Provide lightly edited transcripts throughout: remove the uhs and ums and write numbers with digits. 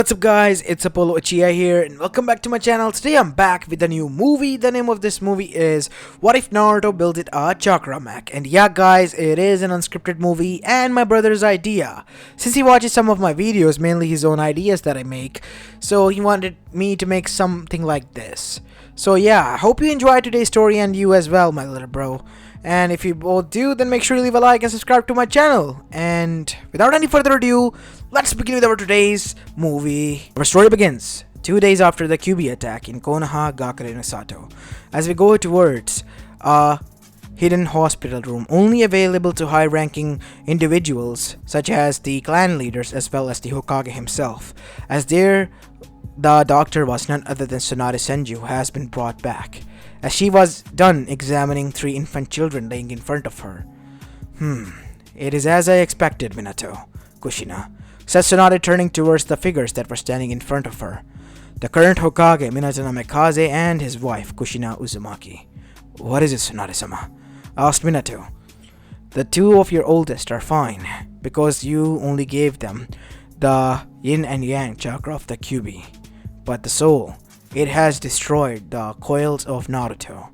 What's up guys, it's Apollo Uchiha here and welcome back to my channel. Today I'm back with a new movie. The name of this movie is What If Naruto Built It a Chakra Mech. And yeah guys, it is an unscripted movie and my brother's idea. Since he watches some of my videos, mainly his own ideas that I make, so he wanted me to make something like this. So yeah, I hope you enjoyed today's story and you as well, my little bro. And if you both do, then make sure you leave a like and subscribe to my channel. And without any further ado, let's begin with our today's movie. Our story begins 2 days after the QB attack in Konoha Gakure no Sato, as we go towards a hidden hospital room only available to high-ranking individuals such as the clan leaders as well as the Hokage himself, as there the doctor was none other than Tsunade Senju, who has been brought back, as she was done examining 3 infant children laying in front of her. It is as I expected, Minato, Kushina, said Tsunade, turning towards the figures that were standing in front of her. The current Hokage, Minato Namikaze, and his wife, Kushina Uzumaki. What is it, Tsunade-sama? Asked Minato. The 2 of your oldest are fine, because you only gave them the yin and yang chakra of the QB. But the soul, it has destroyed the coils of Naruto,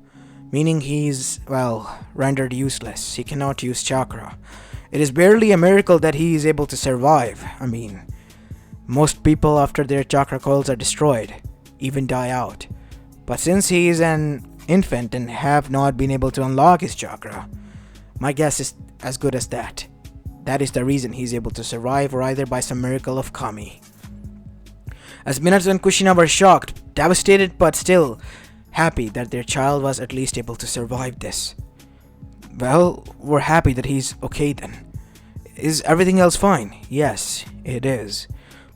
meaning he's, well, rendered useless. He cannot use chakra. It is barely a miracle that he is able to survive. I mean, most people after their chakra coils are destroyed, even die out. But since he is an infant and have not been able to unlock his chakra, my guess is as good as that. That is the reason he is able to survive, or either by some miracle of Kami. As Minato and Kushina were shocked, devastated, but still happy that their child was at least able to survive this. Well, we're happy that he's okay then. Is everything else fine? Yes, it is.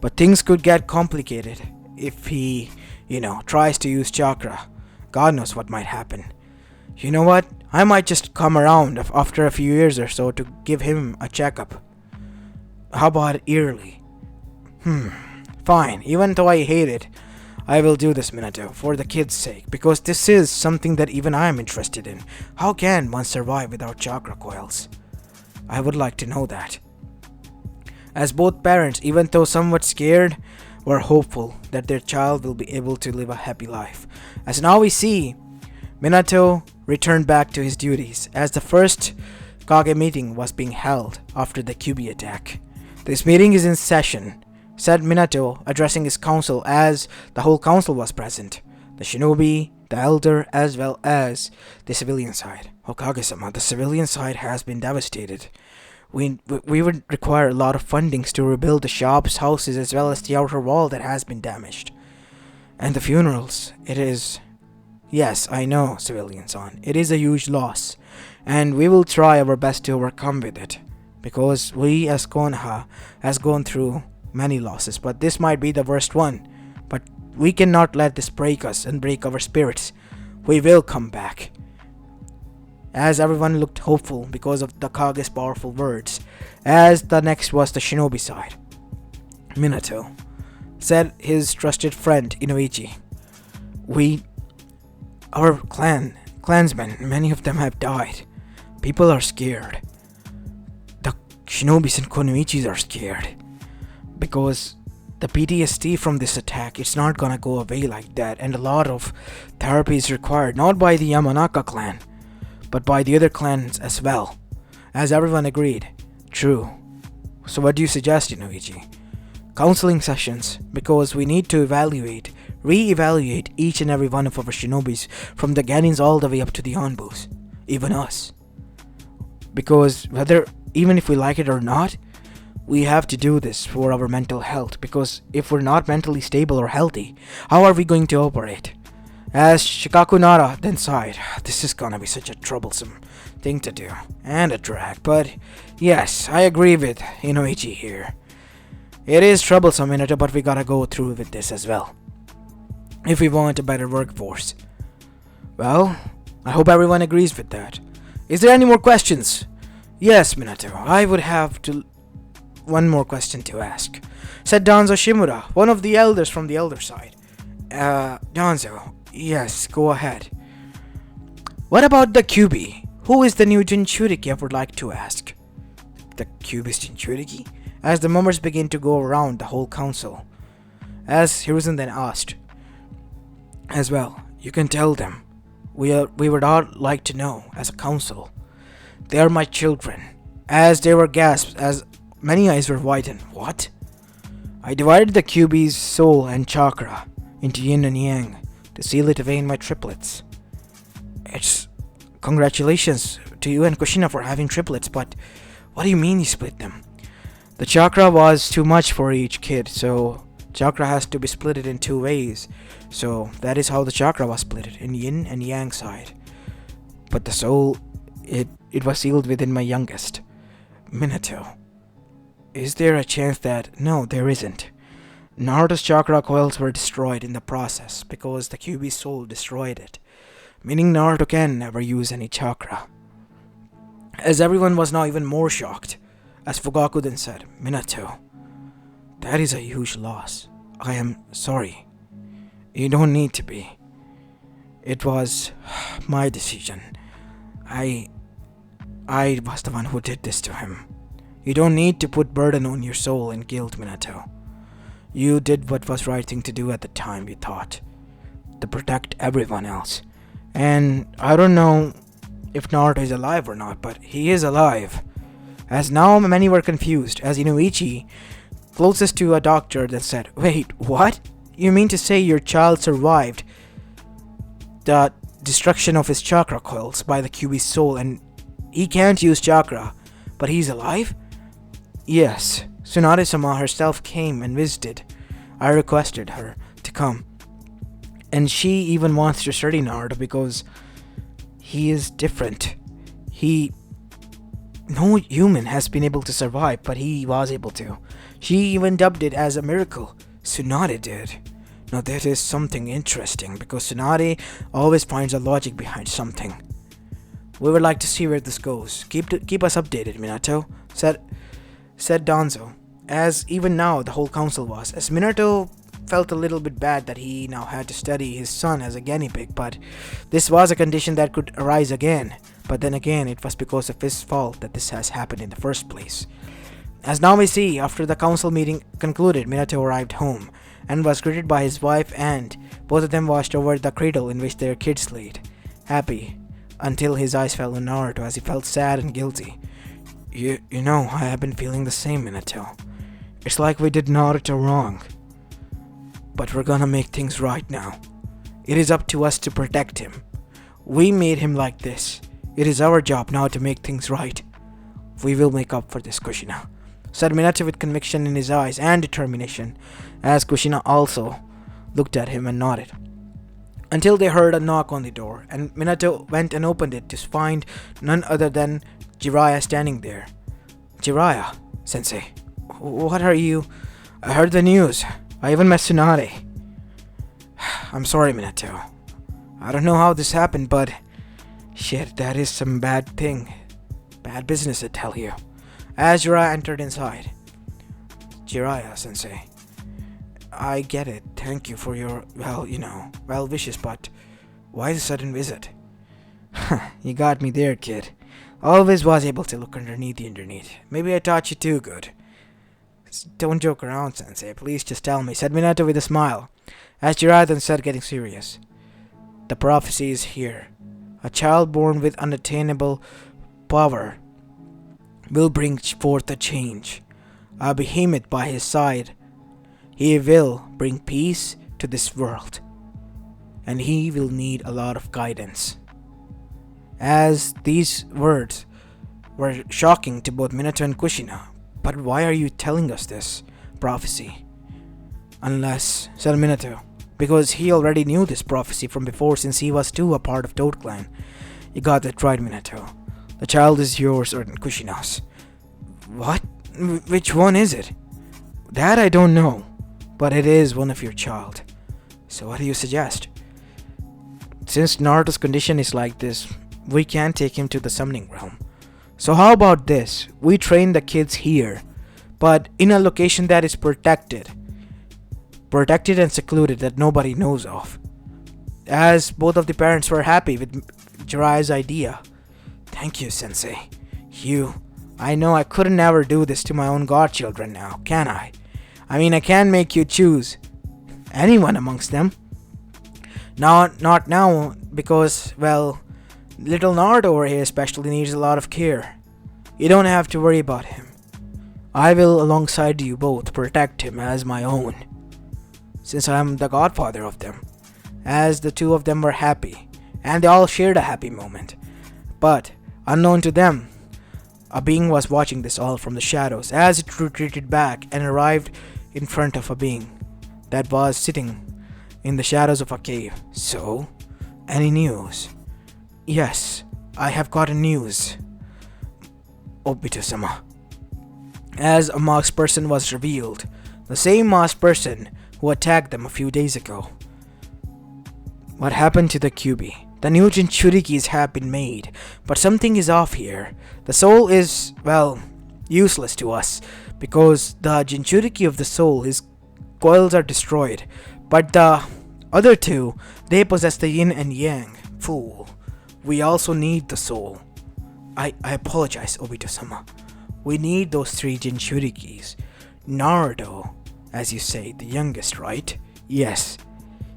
But things could get complicated if he, tries to use chakra. God knows what might happen. You know what? I might just come around after a few years or so to give him a checkup. How about yearly? Fine, even though I hate it, I will do this, Minato, for the kid's sake, because this is something that even I am interested in. How can one survive without chakra coils? I would like to know that. As both parents, even though somewhat scared, were hopeful that their child will be able to live a happy life. As now we see, Minato returned back to his duties, as the first Kage meeting was being held after the QB attack. This meeting is in session, said Minato, addressing his council, as the whole council was present. The shinobi, the elder, as well as the civilian side. Hokage-sama, the civilian side has been devastated. We would require a lot of fundings to rebuild the shops, houses, as well as the outer wall that has been damaged. And the funerals, it is... Yes, I know, civilian-san, it is a huge loss, and we will try our best to overcome with it, because we as Konoha has gone through many losses, but this might be the worst one. But we cannot let this break us and break our spirits. We will come back. As everyone looked hopeful because of the Kage's powerful words, as the next was the shinobi side. Minato said his trusted friend Inoichi. Our clansmen, many of them have died. People are scared. The shinobis and kunoichis are scared. Because the PTSD from this attack, it's not gonna go away like that, and a lot of therapy is required, not by the Yamanaka clan, but by the other clans as well. As everyone agreed. True. So what do you suggest, Inoichi? Counseling sessions, because we need to re-evaluate each and every one of our shinobis, from the Ganins all the way up to the Anbus, even us. Because even if we like it or not, we have to do this for our mental health, because if we're not mentally stable or healthy, how are we going to operate? As Shikaku Nara then sighed, this is gonna be such a troublesome thing to do, and a drag, but yes, I agree with Inoichi here. It is troublesome, Minato, but we gotta go through with this as well, if we want a better workforce. Well, I hope everyone agrees with that. Is there any more questions? Yes, Minato, I would have one more question to ask, said Danzo Shimura, one of the elders from the elder side. Danzo, yes, go ahead. What about the QB? Who is the new Jinchuriki, I would like to ask. The QB is Jinchuriki? as the members begin to go around the whole council. As Hiruzen then asked, as well, you can tell them. We would all like to know, as a council. They are my children. As they were gasped, as many eyes were widened. What? I divided the QB's soul and chakra into yin and yang to seal it away in my triplets. It's congratulations to you and Kushina for having triplets, but what do you mean you split them? The chakra was too much for each kid, so chakra has to be split in two ways. So that is how the chakra was split, in yin and yang side. But the soul, it was sealed within my youngest, Minato. Is there a chance that... No, there isn't. Naruto's chakra coils were destroyed in the process because the QB's soul destroyed it, meaning Naruto can never use any chakra. As everyone was now even more shocked, as Fugaku then said, Minato, that is a huge loss. I am sorry. You don't need to be. It was my decision. I was the one who did this to him. You don't need to put burden on your soul and guilt, Minato. You did what was right thing to do at the time, you thought. To protect everyone else. And I don't know if Naruto is alive or not, but he is alive. As now many were confused, as Inuichi, closest to a doctor, that said, Wait, what? You mean to say your child survived the destruction of his chakra coils by the QB's soul and he can't use chakra, but he's alive? Yes, Tsunade-sama herself came and visited. I requested her to come. And she even wants to study Naruto because he is different. No human has been able to survive, but he was able to. She even dubbed it as a miracle. Tsunade did. Now that is something interesting because Tsunade always finds a logic behind something. We would like to see where this goes. Keep us updated, Minato, said Danzo, as even now the whole council was, as Minato felt a little bit bad that he now had to study his son as a guinea pig, but this was a condition that could arise again. But then again, it was because of his fault that this has happened in the first place. As now we see, after the council meeting concluded, Minato arrived home and was greeted by his wife, and both of them watched over the cradle in which their kids laid, happy, until his eyes fell on Naruto as he felt sad and guilty. You know, I have been feeling the same, Minato. It's like we did Naruto wrong. But we're gonna make things right now. It is up to us to protect him. We made him like this. It is our job now to make things right. We will make up for this, Kushina, said Minato with conviction in his eyes and determination, as Kushina also looked at him and nodded. Until they heard a knock on the door, and Minato went and opened it to find none other than Jiraiya standing there. Jiraiya, sensei, what are you... I heard the news. I even met Tsunade. I'm sorry, Minato. I don't know how this happened, but... Shit, that is some bad thing. Bad business, I tell you. As Jiraiya entered inside. Jiraiya, sensei. I get it. Thank you for your, well wishes, but... Why the sudden visit? You got me there, kid. Always was able to look underneath the underneath. Maybe I taught you too good. Don't joke around, sensei. Please just tell me, said Minato with a smile. As Jiraiya then said, getting serious. The prophecy is here. A child born with unattainable power will bring forth a change. A behemoth by his side. He will bring peace to this world. And he will need a lot of guidance. As these words were shocking to both Minato and Kushina. But why are you telling us this prophecy? Unless, said Minato, because he already knew this prophecy from before since he was too a part of Toad Clan. You got that right, Minato. The child is yours or Kushina's. What? Which one is it? That I don't know, but it is one of your child. So what do you suggest? Since Naruto's condition is like this, we can't take him to the summoning realm. So how about this? We train the kids here, but in a location that is protected and secluded that nobody knows of. As both of the parents were happy with Jiraiya's idea. Thank you, sensei. I know I couldn't ever do this to my own godchildren now, can I? I mean, I can't make you choose, anyone amongst them. Not now, because, well, little Naruto over here especially needs a lot of care. You don't have to worry about him. I will, alongside you both, protect him as my own, since I am the godfather of them, as the two of them were happy, and they all shared a happy moment. But, unknown to them, a being was watching this all from the shadows as it retreated back and arrived in front of a being that was sitting in the shadows of a cave. So, any news? Yes, I have gotten news, Obito-sama. As a masked person was revealed, the same masked person who attacked them a few days ago. What happened to the Kyuubi? The new Jinchurikis have been made, but something is off here. The soul is, well, useless to us, because the Jinchuriki of the soul, his coils are destroyed. But the other two, they possess the yin and yang. Fool. We also need the soul. I apologize, Obito-sama. We need those 3 Jinchurikis. Naruto, as you say, the youngest, right? Yes.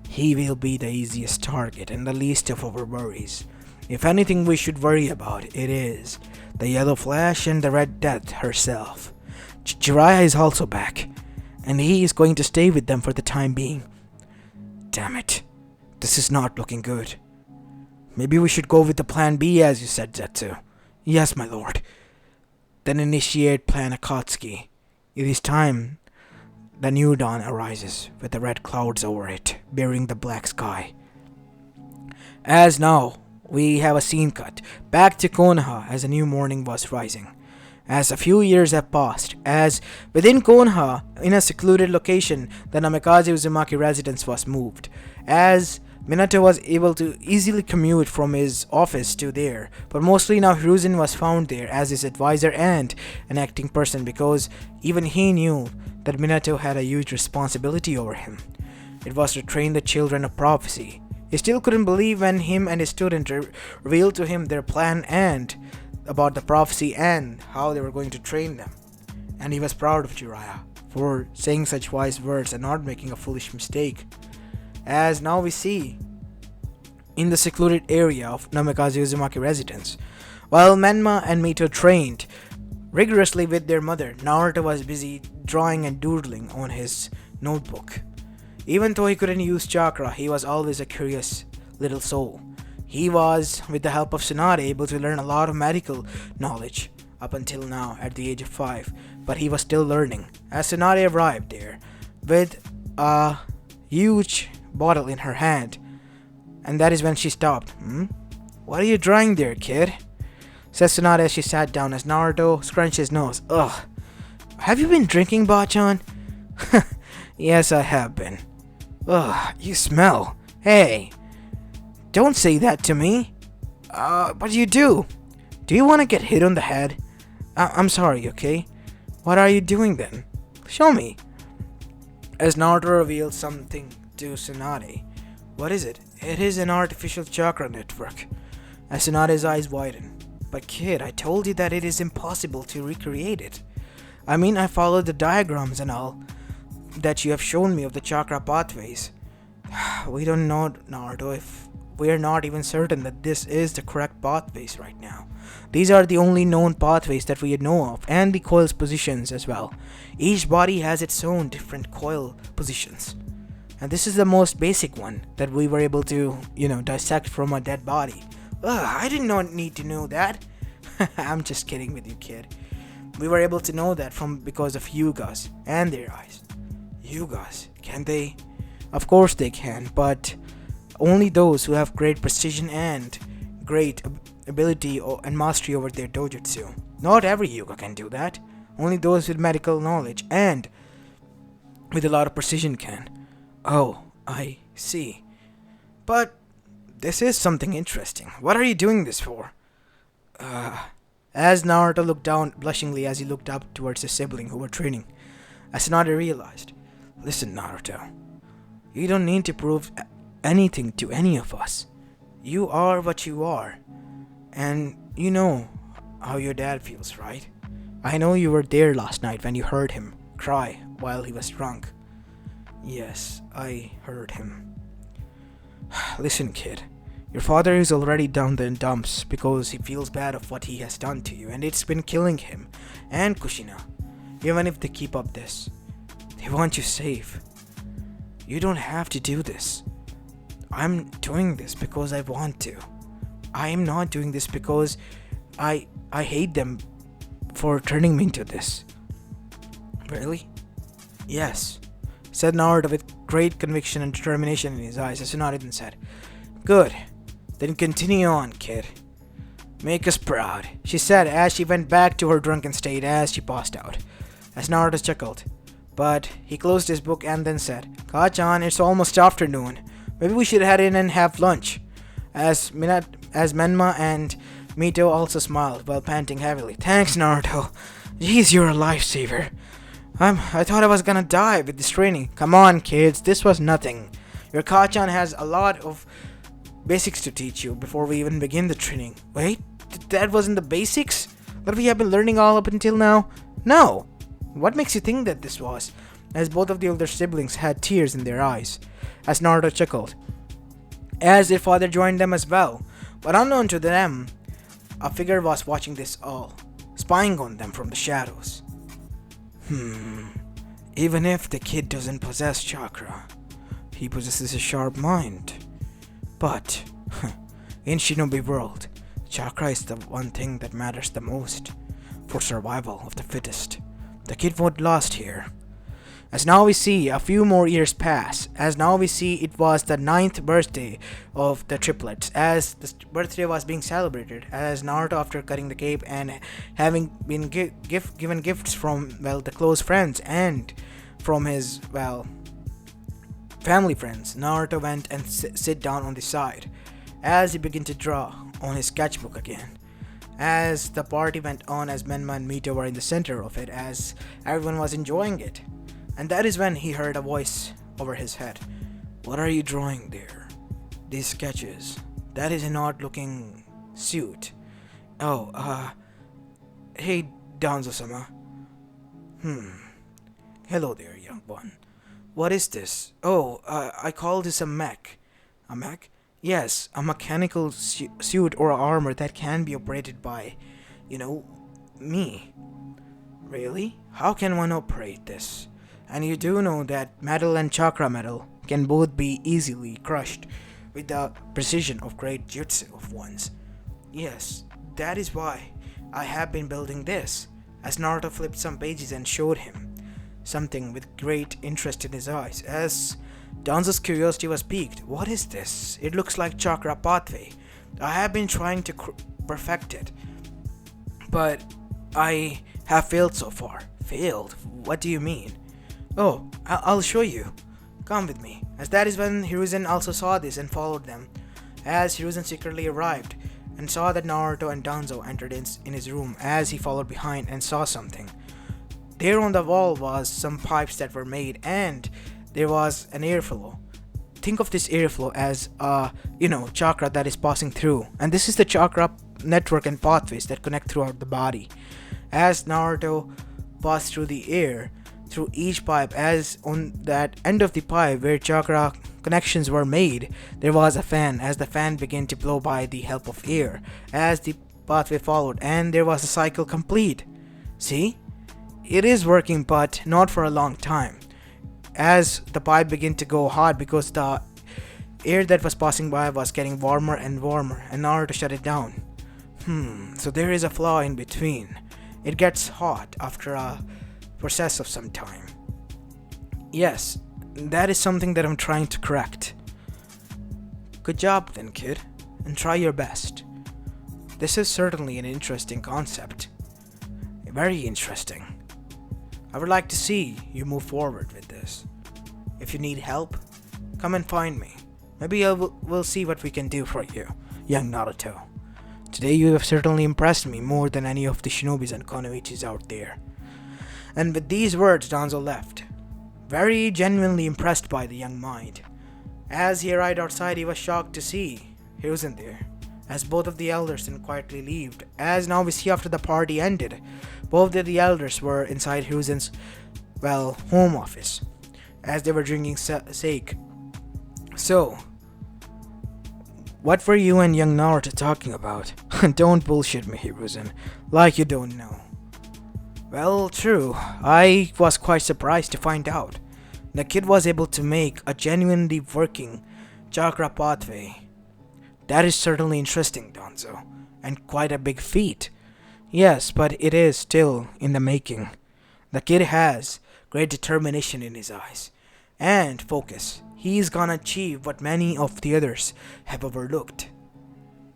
He will be the easiest target and the least of our worries. If anything we should worry about, it is the Yellow Flash and the Red Death herself. Jiraiya is also back, and he is going to stay with them for the time being. Damn it. This is not looking good. Maybe we should go with the plan B, as you said, Zetsu. Yes, my lord. Then initiate Plan Akatsuki. It is time the new dawn arises with the red clouds over it, bearing the black sky. As now, we have a scene cut back to Konoha as a new morning was rising. As a few years have passed, as within Konoha, in a secluded location, the Namikaze Uzumaki residence was moved. As Minato was able to easily commute from his office to there, but mostly now Hiruzen was found there as his advisor and an acting person, because even he knew that Minato had a huge responsibility over him. It was to train the children of prophecy. He still couldn't believe when him and his student revealed to him their plan and about the prophecy and how they were going to train them. And he was proud of Jiraiya for saying such wise words and not making a foolish mistake. As now we see in the secluded area of Namikaze Uzumaki residence, while Menma and Mito trained rigorously with their mother, Naruto was busy drawing and doodling on his notebook. Even though he couldn't use chakra, he was always a curious little soul. He was, with the help of Tsunade, able to learn a lot of medical knowledge up until now at the age of 5, but he was still learning. As Tsunade arrived there with a huge bottle in her hand, and that is when she stopped. What are you drawing there, kid? Says Tsunade as she sat down as Naruto scrunched his nose. Ugh. Have you been drinking, Bachan? Yes, I have been. Ugh, you smell. Hey, don't say that to me. But you do. Do you want to get hit on the head? I'm sorry, okay? What are you doing then? Show me. As Naruto revealed something to Tsunade. What is it? It is an artificial chakra network. As Tsunade's eyes widened. But kid, I told you that it is impossible to recreate it. I mean, I followed the diagrams and all that you have shown me of the chakra pathways. We don't know, Naruto, if we are not even certain that this is the correct pathways right now. These are the only known pathways that we know of, and the coil's positions as well. Each body has its own different coil positions. And this is the most basic one that we were able to, dissect from a dead body. I did not need to know that. I'm just kidding with you, kid. We were able to know that because of Yugas and their eyes. Yugas, can they? Of course they can, but only those who have great precision and great ability and mastery over their dojutsu. Not every Yuga can do that. Only those with medical knowledge and with a lot of precision can. Oh, I see. But this is something interesting. What are you doing this for? As Naruto looked down blushingly as he looked up towards his sibling who were training, as Tsunade realized, listen, Naruto, you don't need to prove anything to any of us. You are what you are. And you know how your dad feels, right? I know you were there last night when you heard him cry while he was drunk. Yes, I heard him. Listen, kid. Your father is already down the dumps because he feels bad of what he has done to you, and it's been killing him and Kushina. Even if they keep up this, they want you safe. You don't have to do this. I'm doing this because I want to. I am not doing this because I hate them for turning me into this. Really? Yes, said Naruto with great conviction and determination in his eyes as he nodded and said, Good. Then continue on, kid. Make us proud, she said as she went back to her drunken state as she passed out. As Naruto chuckled. But he closed his book and then said, Kachan, it's almost afternoon. Maybe we should head in and have lunch. As Menma and Mito also smiled while panting heavily. Thanks, Naruto. Jeez, you're a lifesaver. I thought I was gonna die with this training. Come on, kids, this was nothing. Your Kachan has a lot of basics to teach you before we even begin the training. Wait, that wasn't the basics? What we have been learning all up until now? No. What makes you think that this was? As both of the older siblings had tears in their eyes, as Naruto chuckled, as their father joined them as well. But unknown to them, a figure was watching this all, spying on them from the shadows. Even if the kid doesn't possess chakra, he possesses a sharp mind. But, in Shinobi world, chakra is the one thing that matters the most for survival of the fittest. The kid was lost here. As now we see a few more years pass, as now we see it was the 9th birthday of the triplets, as the birthday was being celebrated, as Naruto, after cutting the cape and having been given gifts from, the close friends and from his, family friends, Naruto went and sit down on the side, as he began to draw on his sketchbook again. As the party went on, as Menma and Mito were in the center of it, as everyone was enjoying it. And that is when he heard a voice over his head. What are you drawing there? These sketches. That is an odd looking suit. Oh, hey, Danzo-sama. Hello there, young one. What is this? Oh, I call this a mech. A mech? Yes, a mechanical suit or armor that can be operated by, me. Really? How can one operate this? And you do know that metal and chakra metal can both be easily crushed with the precision of great jutsu of one's. Yes, that is why I have been building this. As Naruto flipped some pages and showed him something with great interest in his eyes, as Danzo's curiosity was piqued. What is this? It looks like chakra pathway. I have been trying to perfect it, but I have failed so far. Failed? What do you mean? Oh, I'll show you. Come with me. As that is when Hiruzen also saw this and followed them. As Hiruzen secretly arrived and saw that Naruto and Danzo entered in his room, as he followed behind and saw something. There on the wall was some pipes that were made, and there was an airflow. Think of this airflow as chakra that is passing through, and this is the chakra network and pathways that connect throughout the body. As Naruto passed through the air, through each pipe, as on that end of the pipe where chakra connections were made, there was a fan, as the fan began to blow by the help of air, as the pathway followed, and there was a cycle complete. See? It is working, but not for a long time. As the pipe began to go hot because the air that was passing by was getting warmer and warmer, and Naruto shut it down. So there is a flaw in between. It gets hot after a process of some time. Yes, that is something that I'm trying to correct. Good job then, kid, and try your best. This is certainly an interesting concept. Very interesting. I would like to see you move forward with this. If you need help, come and find me. Maybe we'll see what we can do for you, young Naruto. Today you have certainly impressed me more than any of the shinobis and konoichis out there. And with these words, Danzo left, very genuinely impressed by the young mind. As he arrived outside, he was shocked to see Hiruzen there, as both of the elders then quietly left. As now we see after the party ended, both of the elders were inside Hiruzen's, home office. as they were drinking sake. So, what were you and young Naruto talking about? Don't bullshit me, Hiruzen, like you don't know. Well, true. I was quite surprised to find out the kid was able to make a genuinely working chakra pathway. That is certainly interesting, Donzo, and quite a big feat. Yes, but it is still in the making. The kid has great determination in his eyes and focus. He's gonna achieve what many of the others have overlooked.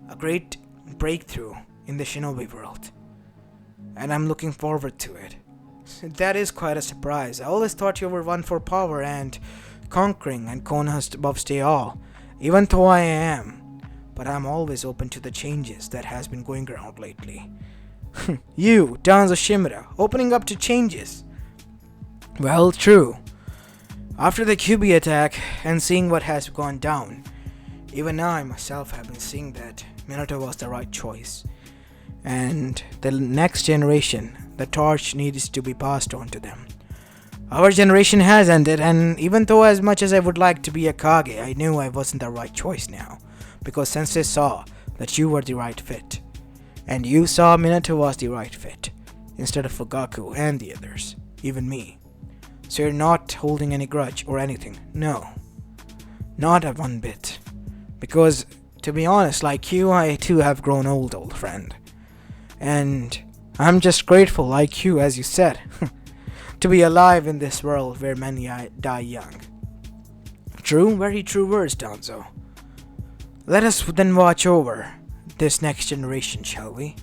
A great breakthrough in the shinobi world. And I'm looking forward to it. That is quite a surprise. I always thought you were one for power and conquering and Konoha's above stay all. Even though I am. But I'm always open to the changes that has been going around lately. You, Danzo Shimura, opening up to changes. Well, true. After the QB attack and seeing what has gone down, even I myself have been seeing that Minato was the right choice. And the next generation, the torch needs to be passed on to them. Our generation has ended, and even though as much as I would like to be a Kage, I knew I wasn't the right choice now, because Sensei saw that you were the right fit. And you saw Minato was the right fit, instead of Fugaku and the others, even me. So you're not holding any grudge or anything, no. Not a one bit. Because, to be honest, like you, I too have grown old friend. And I'm just grateful, like you, as you said, to be alive in this world where many die young. True, very true words, Danzo. Let us then watch over this next generation, shall we?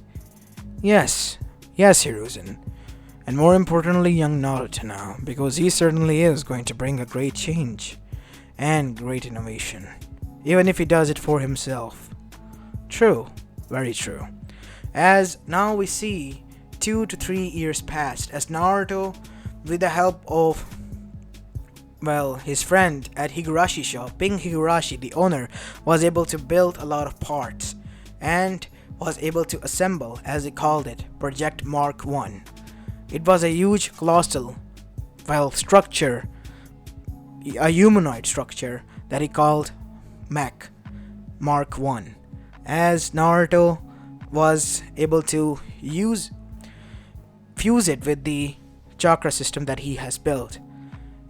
Yes, Hiruzen. And more importantly, young Naruto now, because he certainly is going to bring a great change and great innovation, even if he does it for himself. True, very true. As now we see 2 to 3 years passed as Naruto, with the help of, his friend at Higurashi shop, Ping Higurashi, the owner, was able to build a lot of parts and was able to assemble, as he called it, Project Mark 1. It was a huge colossal, structure, a humanoid structure that he called Mech Mark 1. As Naruto was able to fuse it with the chakra system that he has built.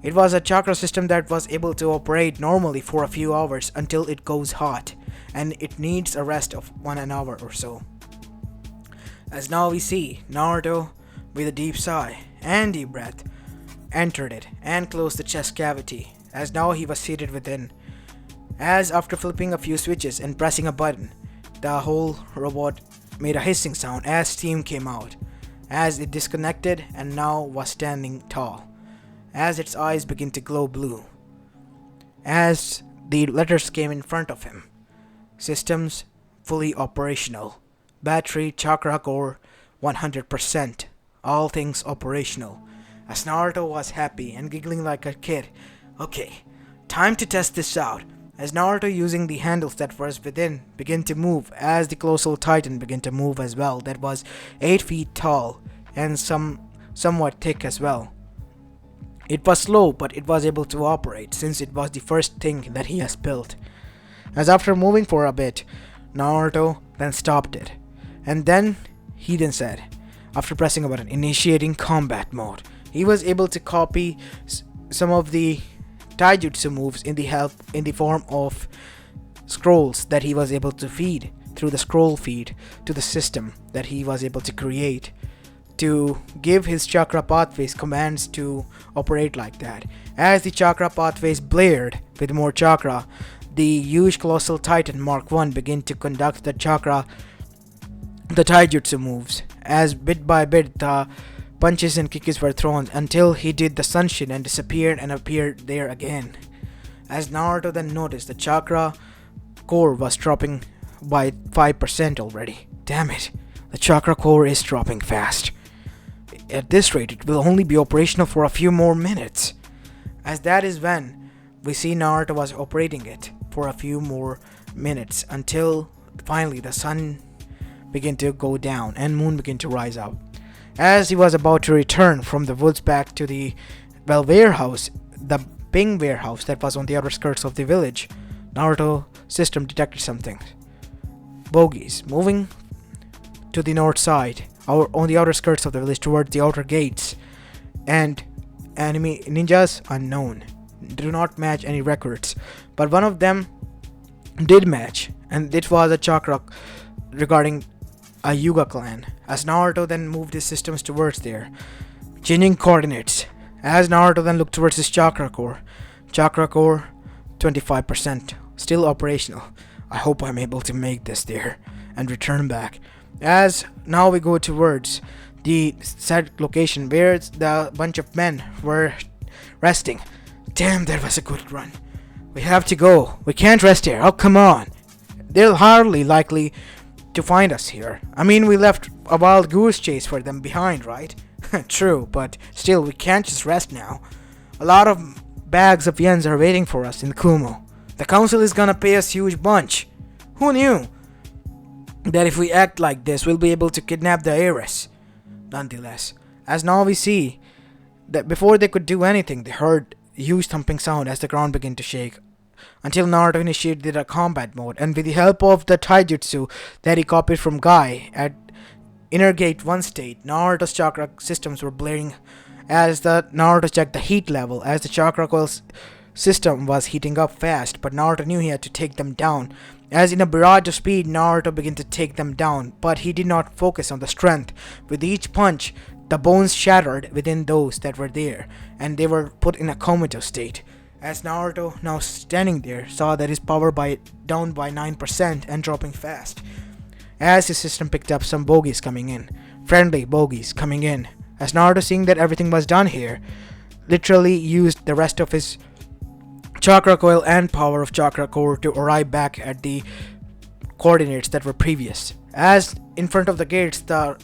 It was a chakra system that was able to operate normally for a few hours until it goes hot, and it needs a rest of 1 hour or so. As now we see Naruto, with a deep sigh and deep breath, entered it and closed the chest cavity, as now he was seated within. As after flipping a few switches and pressing a button, the whole robot made a hissing sound as steam came out, as it disconnected and now was standing tall, as its eyes began to glow blue. As the letters came in front of him: systems fully operational, battery chakra core 100%, all things operational. As Naruto was happy and giggling like a kid. Okay, time to test this out. As Naruto, using the handles that was within, began to move, as the colossal titan began to move as well, that was 8 feet tall and somewhat thick as well. It was slow, but it was able to operate since it was the first thing that he has built. As after moving for a bit, Naruto then stopped it. And then he then said, after pressing a button, initiating combat mode. He was able to copy some of the taijutsu moves in the form of scrolls that he was able to feed through the scroll feed to the system that he was able to create to give his chakra pathways commands to operate like that. As the chakra pathways blared with more chakra, the huge colossal titan Mark 1 began to conduct the taijutsu moves, as bit by bit the punches and kicks were thrown until he did the sunshin and disappeared and appeared there again. As Naruto then noticed, the chakra core was dropping by 5% already. Damn it, the chakra core is dropping fast. At this rate, it will only be operational for a few more minutes. As that is when we see Naruto was operating it for a few more minutes until finally the sun began to go down and moon began to rise up. As he was about to return from the woods back to the warehouse, the Ping warehouse that was on the outer skirts of the village, Naruto system detected something. Bogies moving to the north side, on the outer skirts of the village towards the outer gates, and enemy ninjas unknown. Do not match any records, but one of them did match, and it was a chakra regarding a Yuga clan. As Naruto then moved his systems towards there, changing coordinates. As Naruto then looked towards his chakra core 25%, still operational. I hope I'm able to make this there and return back. As now we go towards the set location where the bunch of men were resting. Damn, that was a good run. We have to go. We can't rest here. Oh, come on. They're hardly likely to find us here. I mean, we left a wild goose chase for them behind, right? True, but still, we can't just rest now. A lot of bags of yens are waiting for us in Kumo. The council is gonna pay us huge bunch. Who knew that if we act like this, we'll be able to kidnap the heiress? Nonetheless, as now we see that before they could do anything, they heard a huge thumping sound as the ground began to shake, until Naruto initiated a combat mode, and with the help of the taijutsu that he copied from Guy at Inner Gate 1 state, Naruto's chakra systems were blaring as the Naruto checked the heat level, as the chakra coil system was heating up fast, but Naruto knew he had to take them down. As in a barrage of speed, Naruto began to take them down, but he did not focus on the strength. With each punch, the bones shattered within those that were there, and they were put in a comatose state. As Naruto, now standing there, saw that his power down by 9% and dropping fast. As his system picked up some bogies coming in, friendly bogies coming in. As Naruto, seeing that everything was done here, literally used the rest of his chakra coil and power of chakra core to arrive back at the coordinates that were previous. As in front of the gates, the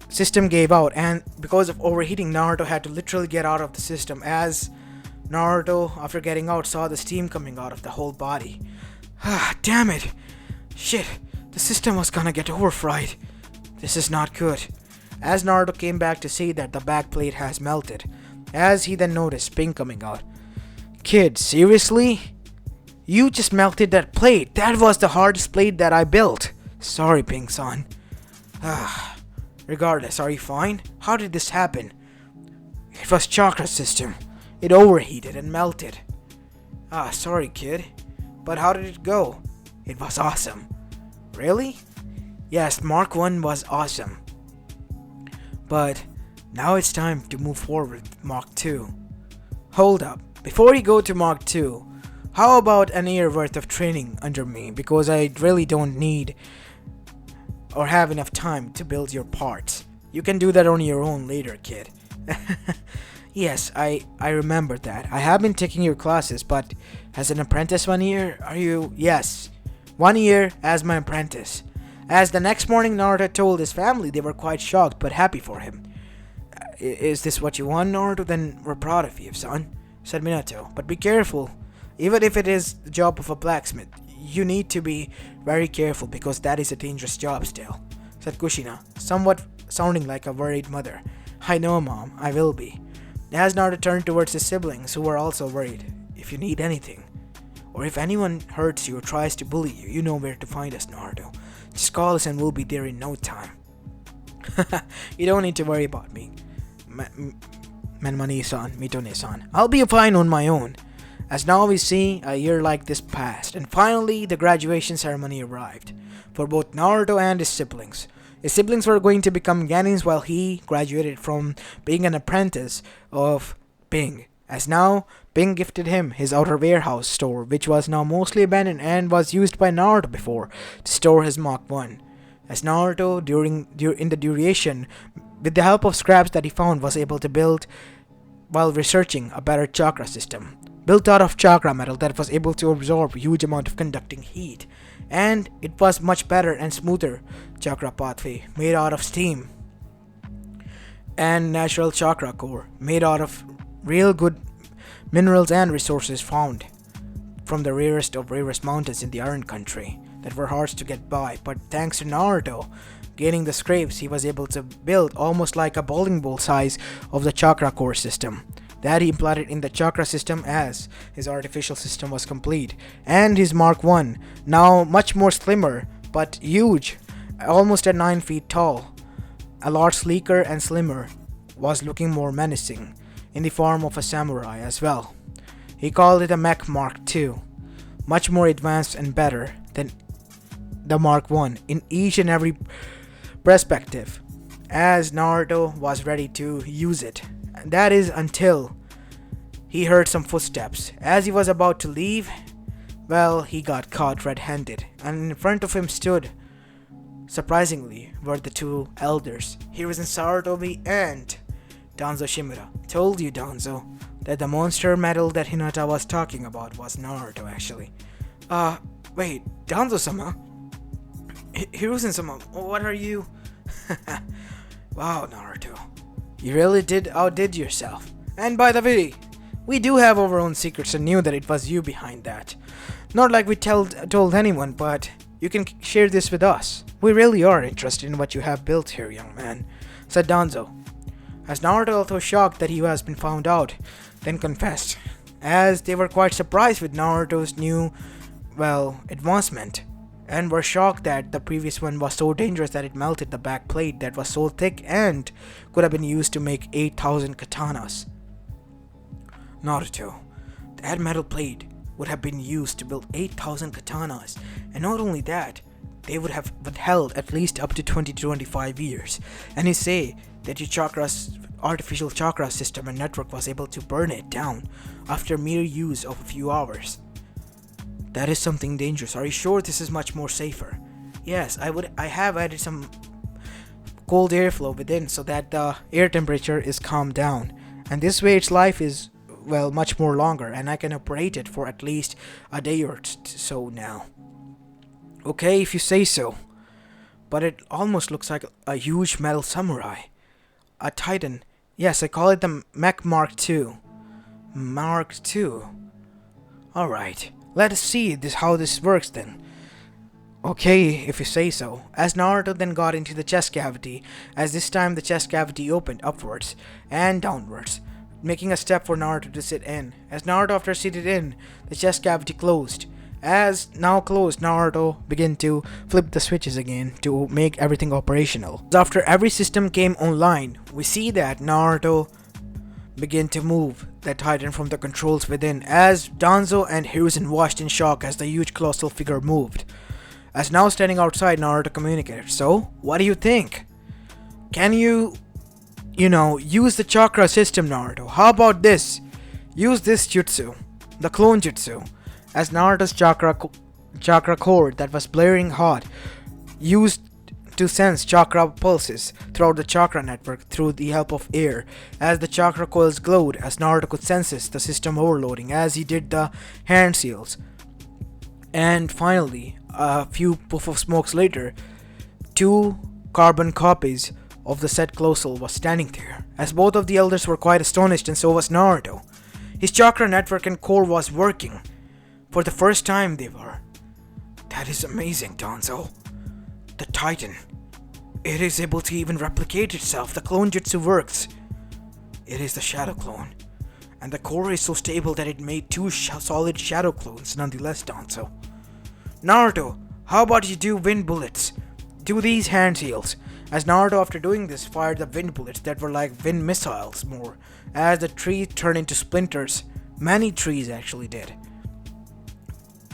system gave out, and because of overheating, Naruto had to literally get out of the system. As Naruto, after getting out, saw the steam coming out of the whole body. Ah, damn it! Shit, the system was gonna get overfried. This is not good. As Naruto came back to see that the back plate has melted, as he then noticed Ping coming out. Kid, seriously? You just melted that plate. That was the hardest plate that I built. Sorry, Ping-san. Regardless, are you fine? How did this happen? It was chakra system. It overheated and melted. Sorry, kid. But how did it go? It was awesome. Really? Yes, Mark 1 was awesome. But now it's time to move forward with Mark 2. Hold up. Before you go to Mark 2, how about an year worth of training under me? Because I really don't need or have enough time to build your parts. You can do that on your own later, kid. Yes, I remember that. I have been taking your classes, but as an apprentice 1 year, are you? Yes, 1 year as my apprentice. As the next morning, Naruto told his family, they were quite shocked but happy for him. Is this what you want, Naruto? Then we're proud of you, son, said Minato. But be careful. Even if it is the job of a blacksmith, you need to be very careful because that is a dangerous job still, said Kushina, somewhat sounding like a worried mother. I know, Mom, I will be. As Naruto turned towards his siblings, who were also worried. If you need anything, or if anyone hurts you or tries to bully you, you know where to find us, Naruto. Just call us and we'll be there in no time. You don't need to worry about me, Menmani-san, Mitone-san. I'll be fine on my own. As now we see, a year like this passed, and finally the graduation ceremony arrived for both Naruto and his siblings. His siblings were going to become Genins while he graduated from being an apprentice of Ping. As now, Ping gifted him his outer warehouse store, which was now mostly abandoned and was used by Naruto before to store his Mach 1. As Naruto, in the duration, with the help of scraps that he found, was able to build while researching a better chakra system. Built out of chakra metal that was able to absorb a huge amount of conducting heat. And it was much better and smoother chakra pathway made out of steam. And natural chakra core made out of real good minerals and resources found from the rarest of rarest mountains in the Iron Country that were hard to get by. But thanks to Naruto gaining the scrapes, he was able to build almost like a bowling ball size of the chakra core system that he implanted in the chakra system as his artificial system was complete. And his Mark 1, now much more slimmer but huge, almost at 9 feet tall, a lot sleeker and slimmer, was looking more menacing, in the form of a samurai as well. He called it a Mech Mark II, much more advanced and better than the Mark 1 in each and every perspective, as Naruto was ready to use it. That is until he heard some footsteps. As he was about to leave, well, he got caught red-handed, and in front of him stood, surprisingly, were the two elders, Hiruzen Sarutobi and Danzo Shimura. Told you, Danzo, that the monster metal that Hinata was talking about was Naruto, actually. Wait, Danzo-sama? Hiruzen-sama, what are you? Wow, Naruto. You really outdid yourself. And by the way, we do have our own secrets and knew that it was you behind that. Not like we told anyone, but you can share this with us. We really are interested in what you have built here, young man, said Danzo. As Naruto, although shocked that he has been found out, then confessed, as they were quite surprised with Naruto's new, advancement, and were shocked that the previous one was so dangerous that it melted the back plate that was so thick and could have been used to make 8,000 katanas. Naruto, that metal plate would have been used to build 8,000 katanas, and not only that, they would have withheld at least up to 20 to 25 years, and you say that your artificial chakra system and network was able to burn it down after mere use of a few hours. That is something dangerous. Are you sure this is much more safer? Yes, I have added some cold airflow within so that the air temperature is calmed down, and this way its life is much more longer, and I can operate it for at least a day or so now. Okay, if you say so. But it almost looks like a huge metal samurai. A titan. Yes, I call it the Mech Mark II. Mark II. Alright, let us see how this works then. Okay, if you say so. As Naruto then got into the chest cavity, as this time the chest cavity opened upwards and downwards, making a step for Naruto to sit in. As Naruto after seated in, the chest cavity closed. As now closed, Naruto began to flip the switches again to make everything operational. After every system came online, we see that Naruto began to move the Titan from the controls within, as Danzo and Hiruzen watched in shock as the huge colossal figure moved. As now standing outside, Naruto communicated, "So, what do you think? Can you use the chakra system, Naruto? How about this? Use this jutsu, the clone jutsu." As Naruto's chakra core that was blaring hot used to sense chakra pulses throughout the chakra network through the help of air. As the chakra coils glowed, as Naruto could sense the system overloading as he did the hand seals. And finally, a few puff of smokes later, 2 carbon copies of the said colossal was standing there. As both of the elders were quite astonished, and so was Naruto. His chakra network and core was working. For the first time they were. That is amazing, Danzo. The Titan. It is able to even replicate itself. The clone jutsu works. It is the shadow clone. And the core is so stable that it made 2 solid shadow clones nonetheless, Danzo. Naruto, how about you do wind bullets? Do these hand seals. As Naruto, after doing this, fired the wind bullets that were like wind missiles more. As the tree turned into splinters. Many trees actually did.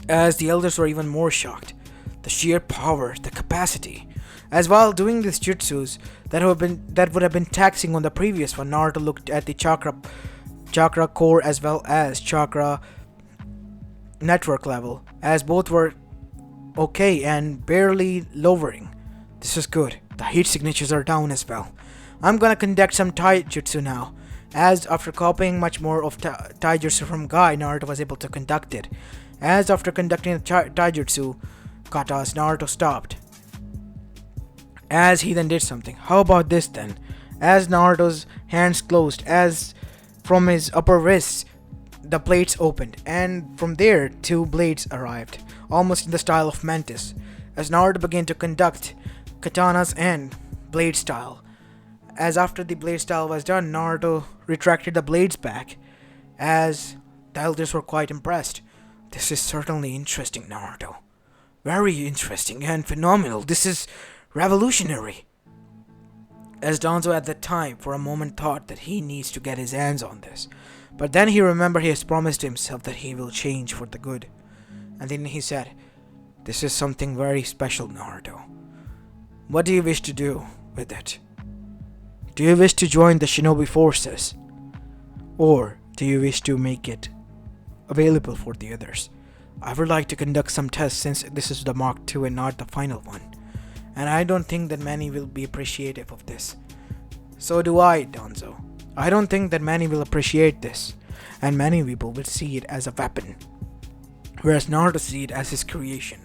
As the elders were even more shocked. The sheer power, the capacity. As while doing these jutsus that would have been taxing on the previous one, Naruto looked at the chakra core as well as chakra network level, as both were okay and barely lowering. This is good. The heat signatures are down as well. I'm gonna conduct some taijutsu now. As after copying much more of taijutsu from Guy, Naruto was able to conduct it. As after conducting the taijutsu katas, Naruto stopped. As he then did something. How about this then? As Naruto's hands closed, as from his upper wrists, the plates opened, and from there 2 blades arrived, almost in the style of Mantis. As Naruto began to conduct katanas and blade style. As after the blade style was done, Naruto retracted the blades back, as the elders were quite impressed. This is certainly interesting, Naruto. Very interesting and phenomenal. This is revolutionary. As Danzo at that time for a moment thought that he needs to get his hands on this. But then he remembered he has promised himself that he will change for the good. And then he said, "This is something very special, Naruto. What do you wish to do with it? Do you wish to join the shinobi forces? Or do you wish to make it available for the others? I would like to conduct some tests since this is the Mark II and not the final one. And I don't think that many will be appreciative of this." So do I, Danzo. I don't think that many will appreciate this, and many people will see it as a weapon, whereas Naruto sees it as his creation.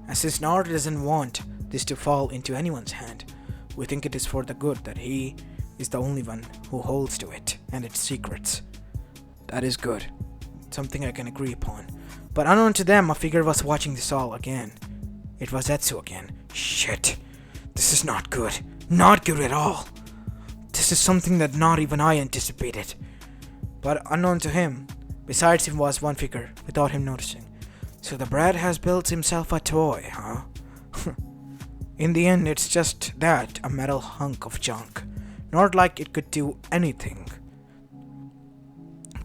And since Naruto doesn't want this to fall into anyone's hand, we think it is for the good that he is the only one who holds to it and its secrets. That is good. Something I can agree upon. But unknown to them, a figure was watching this all again. It was Etsu again. Shit. This is not good. Not good at all. This is something that not even I anticipated. But unknown to him, besides him was one figure, without him noticing. So the Brad has built himself a toy, huh? In the end, it's just that, a metal hunk of junk. Not like it could do anything.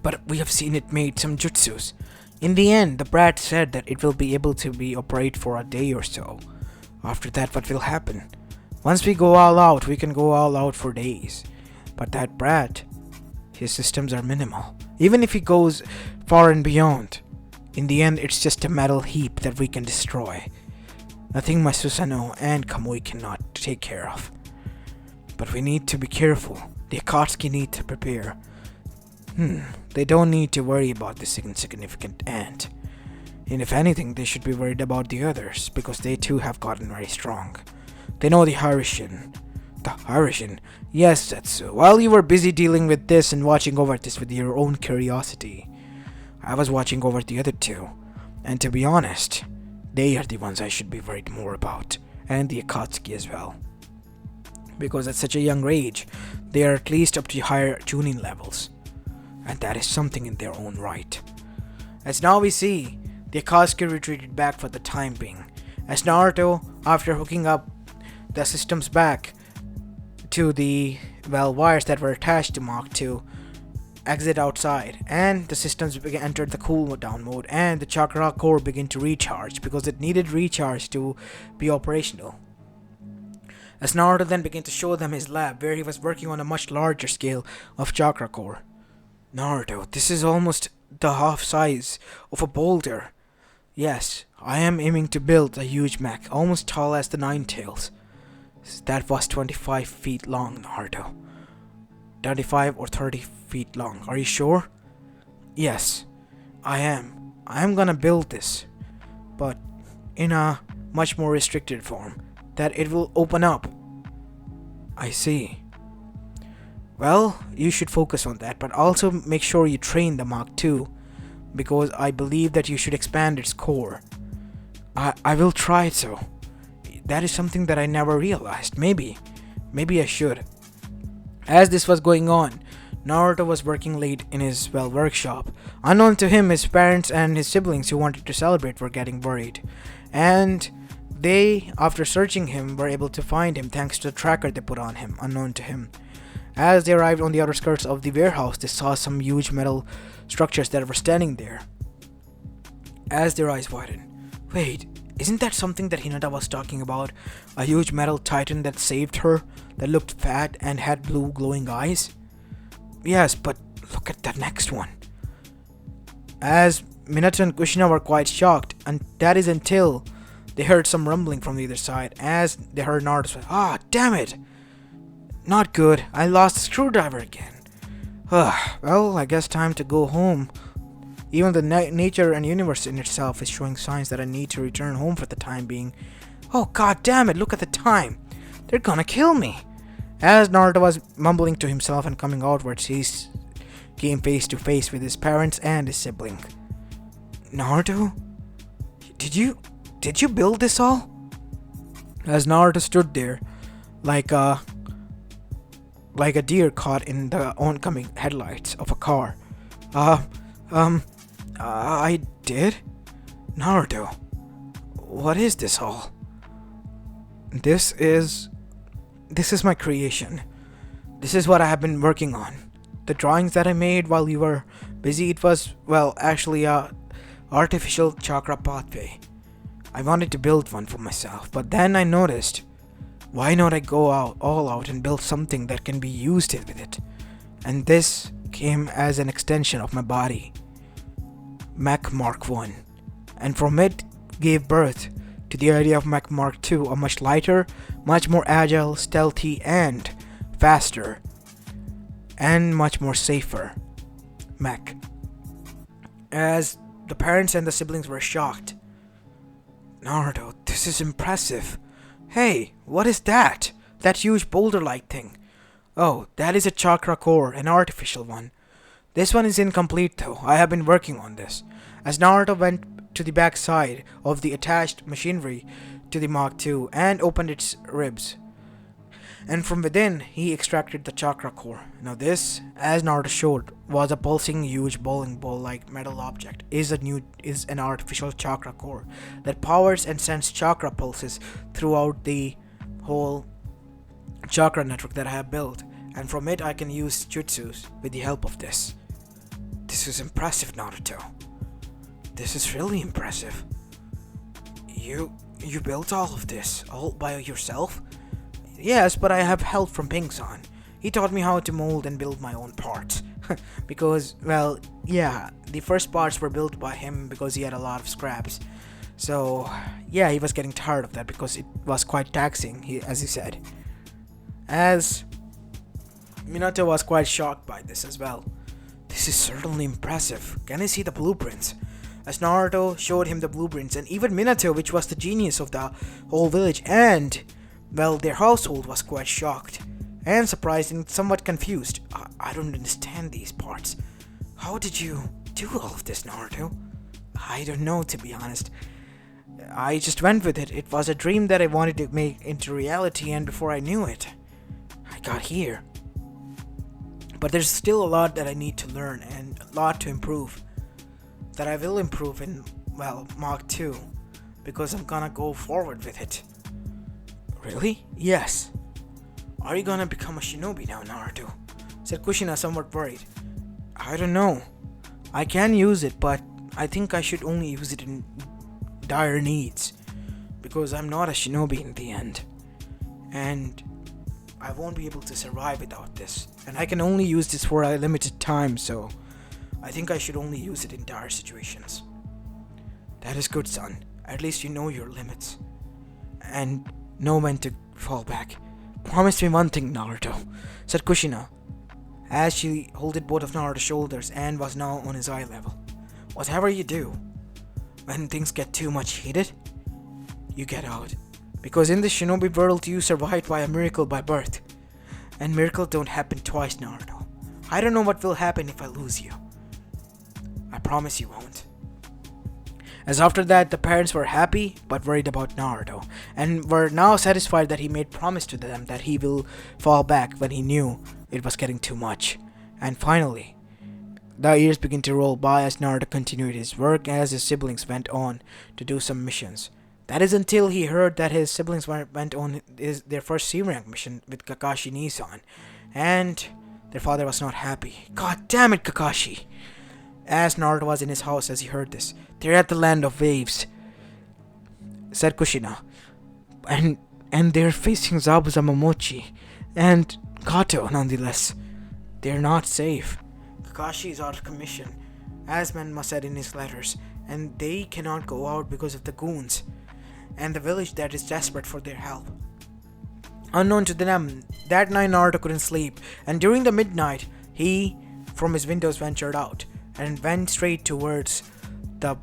But we have seen it made some jutsus. In the end, the Brad said that it will be able to be operate for a day or so. After that, what will happen? Once we go all out, we can go all out for days. But that Brad, his systems are minimal. Even if he goes far and beyond, in the end, it's just a metal heap that we can destroy. Nothing my Susanoo and Kamui cannot take care of. But we need to be careful. The Akatsuki need to prepare. They don't need to worry about this insignificant ant. And if anything, they should be worried about the others, because they too have gotten very strong. They know the Harishin. The Harishin? Yes, Setsu. While you were busy dealing with this and watching over this with your own curiosity, I was watching over the other two. And to be honest, they are the ones I should be worried more about. And the Akatsuki as well. Because at such a young age, they are at least up to higher tuning levels. And that is something in their own right. As now we see, the Akatsuki retreated back for the time being. As Naruto, after hooking up the systems back to the, wires that were attached to Mark II, exit outside, and the systems entered the cool down mode, and the chakra core began to recharge because it needed recharge to be operational. As Naruto then began to show them his lab, where he was working on a much larger scale of chakra core. Naruto, this is almost the half size of a boulder. Yes, I am aiming to build a huge mech, almost tall as the Nine Tails. That was 25 feet long, Naruto. 25 or 30 feet long, are you sure? Yes, I am. I am gonna build this, but in a much more restricted form, that it will open up. I see. Well, you should focus on that, but also make sure you train the Mark II, because I believe that you should expand its core. I will try it so. That is something that I never realized. Maybe I should. As this was going on, Naruto was working late in his, workshop. Unknown to him, his parents and his siblings who wanted to celebrate were getting worried. And they, after searching him, were able to find him thanks to the tracker they put on him, unknown to him. As they arrived on the outer skirts of the warehouse, they saw some huge metal structures that were standing there. As their eyes widened, wait, isn't that something that Hinata was talking about? A huge metal titan that saved her, that looked fat and had blue glowing eyes? Yes, but look at the next one. As Minato and Kushina were quite shocked, and that is until they heard some rumbling from the other side, as they heard Naruto say, damn it! Not good, I lost the screwdriver again. Well, I guess time to go home. Even the nature and universe in itself is showing signs that I need to return home for the time being. Oh god damn it, look at the time. They're gonna kill me. As Naruto was mumbling to himself and coming outwards, he came face to face with his parents and his sibling. Naruto? Did you build this all? As Naruto stood there, like a deer caught in the oncoming headlights of a car, Uh, I did? Naruto, what is this all? This is. This is my creation. This is what I have been working on. The drawings that I made while you were busy, it was, well, actually a artificial chakra pathway. I wanted to build one for myself, but then I noticed, why not I go out all out and build something that can be used with it? And this came as an extension of my body, Mech Mark 1, and from it gave birth to the idea of Mech Mark 2, a much lighter, much more agile, stealthy, and faster, and much more safer mech. As the parents and the siblings were shocked. Naruto, this is impressive. Hey, what is that? That huge boulder-like thing. Oh, that is a chakra core, an artificial one. This one is incomplete though. I have been working on this. As Naruto went to the back side of the attached machinery to the Mark II and opened its ribs, and from within he extracted the chakra core. Now this, as Naruto showed, was a pulsing huge bowling ball like metal object, is an artificial chakra core that powers and sends chakra pulses throughout the whole chakra network that I have built, and from it I can use jutsus with the help of this. This is impressive, Naruto. This is really impressive. You built all of this all by yourself? Yes, but I have help from Pink-san. He taught me how to mold and build my own parts. Because, well, yeah, the first parts were built by him because he had a lot of scraps. So, yeah, he was getting tired of that because it was quite taxing, as he said. As Minato was quite shocked by this as well. This is certainly impressive. Can I see the blueprints? As Naruto showed him the blueprints, and even Minato, which was the genius of the whole village, and, well, their household was quite shocked, and surprised and somewhat confused. I don't understand these parts. How did you do all of this, Naruto? I don't know, to be honest. I just went with it. It was a dream that I wanted to make into reality, and before I knew it, I got here. But there's still a lot that I need to learn, and a lot to improve. That I will improve in, well, Mark 2, because I'm gonna go forward with it. Really? Yes. Are you gonna become a shinobi now, Naruto? Said Kushina, somewhat worried. I don't know. I can use it, but I think I should only use it in dire needs, because I'm not a shinobi in the end, and I won't be able to survive without this, and I can only use this for a limited time, so I think I should only use it in dire situations. That is good, son. At least you know your limits, and know when to fall back. Promise me one thing, Naruto, said Kushina, as she holded both of Naruto's shoulders and was now on his eye level. Whatever you do, when things get too much heated, you get out. Because in this shinobi world, you survived by a miracle by birth. And miracles don't happen twice, Naruto. I don't know what will happen if I lose you. I promise you won't. As after that, the parents were happy but worried about Naruto, and were now satisfied that he made promise to them that he will fall back when he knew it was getting too much. And finally, the years began to roll by as Naruto continued his work as his siblings went on to do some missions. That is until he heard that his siblings went on their first C-rank mission with Kakashi Nissan, and their father was not happy. God damn it, Kakashi! As Naruto was in his house as he heard this. They're at the land of waves, said Kushina. And they're facing Zabuza Momochi and Kato nonetheless. They're not safe. Kakashi is out of commission, as Menma said in his letters, and they cannot go out because of the goons and the village that is desperate for their help. Unknown to them, that night Naruto couldn't sleep, and during the midnight, he, from his windows, ventured out and went straight towards the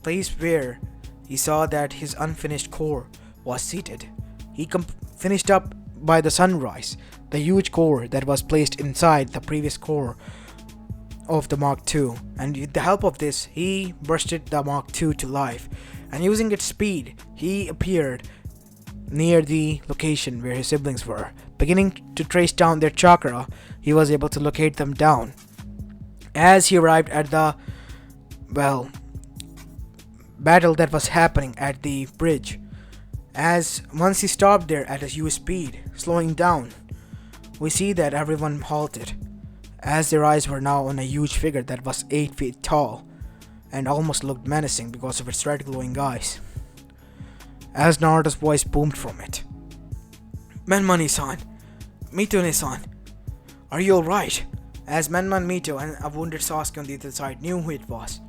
place where he saw that his unfinished core was seated. He finished up by the sunrise, the huge core that was placed inside the previous core of the Mark II, and with the help of this, he bursted the Mark II to life, and using its speed, he appeared near the location where his siblings were. Beginning to trace down their chakra, he was able to locate them down. as he arrived at the, well, battle that was happening at the bridge. As once he stopped there at a huge speed, slowing down, we see that everyone halted, as their eyes were now on a huge figure that was 8 feet tall and almost looked menacing because of its red glowing eyes. As Naruto's voice boomed from it. Menmani-san, Mitone-san, are you alright? As Menman, Mito, and a wounded Sasuke on the other side knew who it was.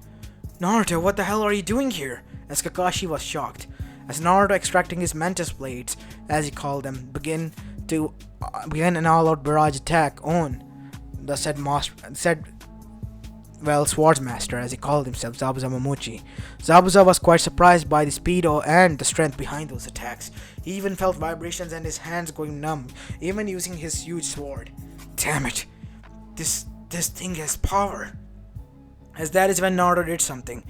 Naruto, what the hell are you doing here? As Kakashi was shocked. As Naruto, extracting his Mantis Blades, as he called them, began an all-out barrage attack on the swordsmaster, as he called himself, Zabuza Momochi. Zabuza was quite surprised by the speed and the strength behind those attacks. He even felt vibrations and his hands going numb, even using his huge sword. Damn it, this thing has power. As that is when Naruto did something.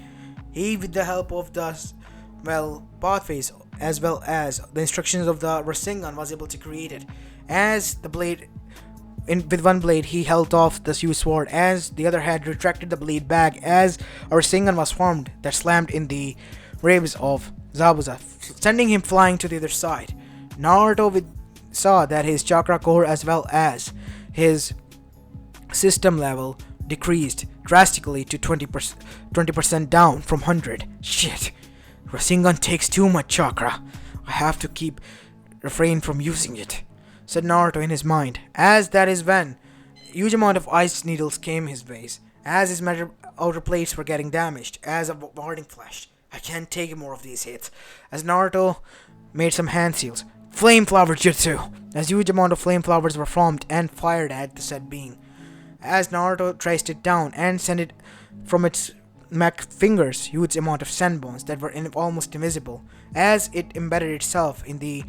He, with the help of the pathways as well as the instructions of the Rasengan, was able to create it. As the blade, with one blade he held off the huge sword, as the other hand retracted the blade back, as a Rasengan was formed that slammed in the ribs of Zabuza, sending him flying to the other side. Naruto saw that his chakra core as well as his system level decreased drastically to 20% down from 100. Shit, Rasengan takes too much chakra. I have to refrain from using it, said Naruto in his mind. As that is when a huge amount of ice needles came his way, as his outer plates were getting damaged, as a warning flashed. I can't take more of these hits. As Naruto made some hand seals. Flame flower jutsu! As huge amount of flame flowers were formed and fired at the said being. As Naruto traced it down and sent it from its mech fingers, huge amount of sandbones that were almost invisible, as it embedded itself in the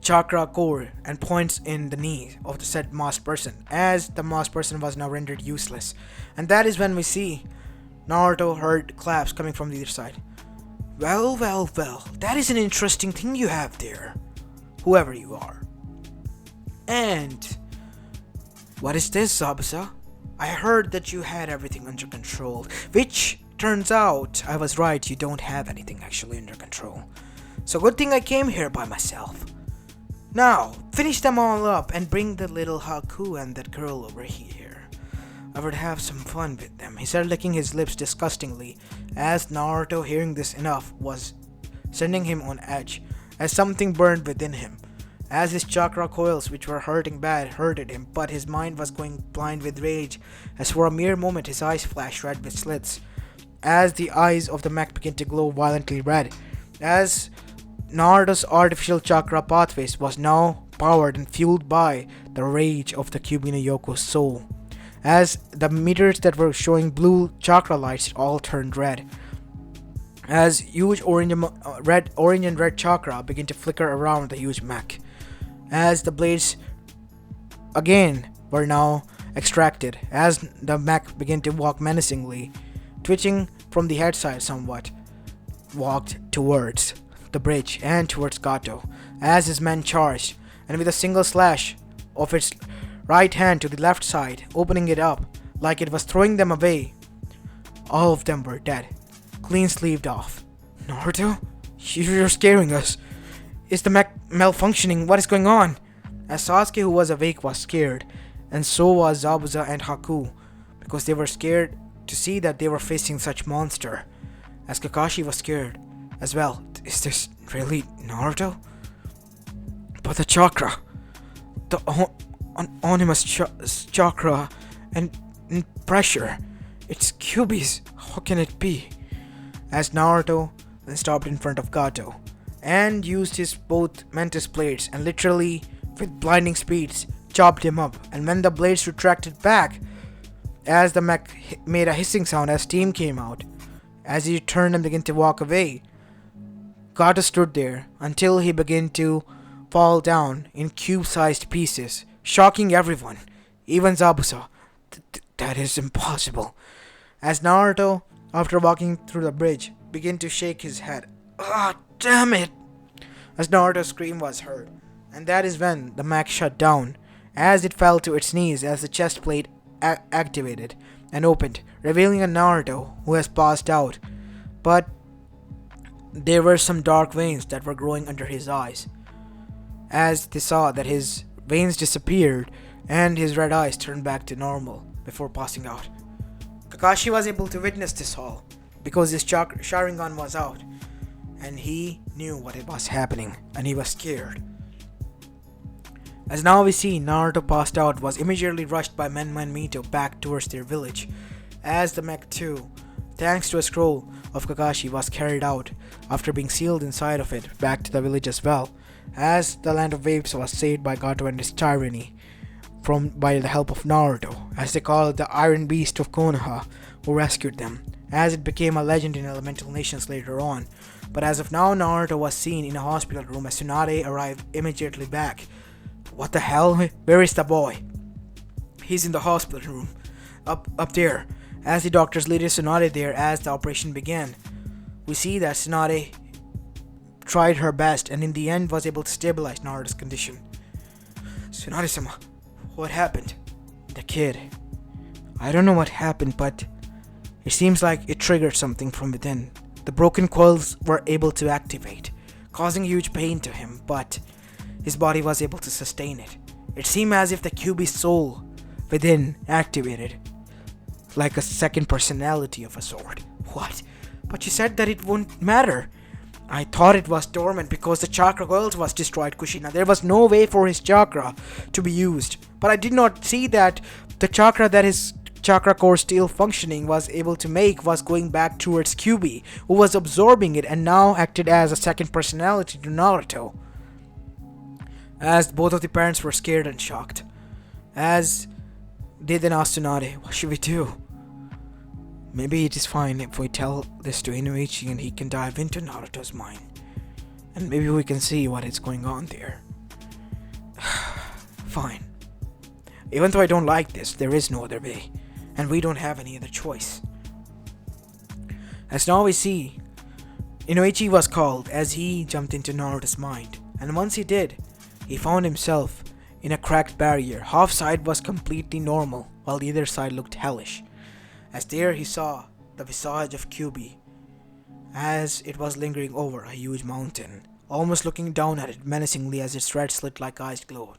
chakra core and points in the knee of the said masked person, as the masked person was now rendered useless. And that is when we see Naruto heard claps coming from the other side. Well, that is an interesting thing you have there, whoever you are. And what is this, Zabuza? I heard that you had everything under control, which turns out I was right, you don't have anything actually under control. So good thing I came here by myself. Now, finish them all up and bring the little Haku and that girl over here. I would have some fun with them, he said, licking his lips disgustingly, as Naruto, hearing this enough, was sending him on edge, as something burned within him. As his chakra coils, which were hurting bad, hurted him, but his mind was going blind with rage, as for a mere moment his eyes flashed red with slits, as the eyes of the mech began to glow violently red, as Naruto's artificial chakra pathways was now powered and fueled by the rage of the Kyuubi no Yoko's soul. As the meters that were showing blue chakra lights all turned red, as huge orange and red chakra began to flicker around the huge mech, as the blades again were now extracted, as the mech began to walk menacingly, twitching from the head side somewhat, walked towards the bridge and towards Gato, as his men charged, and with a single slash of its right hand to the left side, opening it up like it was throwing them away, all of them were dead, clean sleeved off. Naruto? You're scaring us. Is the mech malfunctioning? What is going on? As Sasuke, who was awake, was scared, and so was Zabuza and Haku, because they were scared to see that they were facing such monster. As Kakashi was scared as well. Is this really Naruto? But the chakra, the anonymous chakra and pressure, it's Kyuubi's. How can it be? As Naruto then stopped in front of Gato and used his both Mantis blades and literally with blinding speeds chopped him up, and when the blades retracted back, as the mech made a hissing sound as steam came out, as he turned and began to walk away, Gato stood there until he began to fall down in cube-sized pieces, shocking everyone, even Zabuza. That is impossible. As Naruto, after walking through the bridge, began to shake his head. Ah, damn it! As Naruto's scream was heard, and that is when the mech shut down, as it fell to its knees as the chest plate activated and opened, revealing a Naruto who has passed out. But there were some dark veins that were growing under his eyes. As they saw that his veins disappeared and his red eyes turned back to normal before passing out. Kakashi was able to witness this all because his Sharingan was out, and he knew what it was happening, and he was scared. As now we see, Naruto passed out was immediately rushed by Menma and Mito back towards their village, as the Mech 2, thanks to a scroll of Kakashi, was carried out after being sealed inside of it back to the village as well, as the Land of Waves was saved by Gato and his tyranny by the help of Naruto, as they call it the Iron Beast of Konoha, who rescued them, as it became a legend in elemental nations later on. But as of now, Naruto was seen in a hospital room as Tsunade arrived immediately back. What the hell? Where is the boy? He's in the hospital room, up there, as the doctors leaded Tsunade there as the operation began. We see that Tsunade tried her best and in the end was able to stabilize Naruto's condition. Tsunade-sama, what happened? The kid. I don't know what happened, but it seems like it triggered something from within. The broken coils were able to activate, causing huge pain to him, but his body was able to sustain it. It seemed as if the QB's soul within activated, like a second personality of a sort. What? But you said that it wouldn't matter. I thought it was dormant because the chakra coils was destroyed, Kushina. There was no way for his chakra to be used. But I did not see that the chakra that his chakra core still functioning was able to make was going back towards QB, who was absorbing it and now acted as a second personality to Naruto. As both of the parents were scared and shocked, as they then asked Tsunade, what should we do? Maybe it is fine if we tell this to Inoichi and he can dive into Naruto's mind. And maybe we can see what is going on there. Fine. Even though I don't like this, there is no other way. And we don't have any other choice. As now we see, Inoichi was called as he jumped into Naruto's mind. And once he did, he found himself in a cracked barrier. Half side was completely normal, while the other side looked hellish. As there he saw the visage of QB, as it was lingering over a huge mountain, almost looking down at it menacingly as its red slit-like eyes glowed.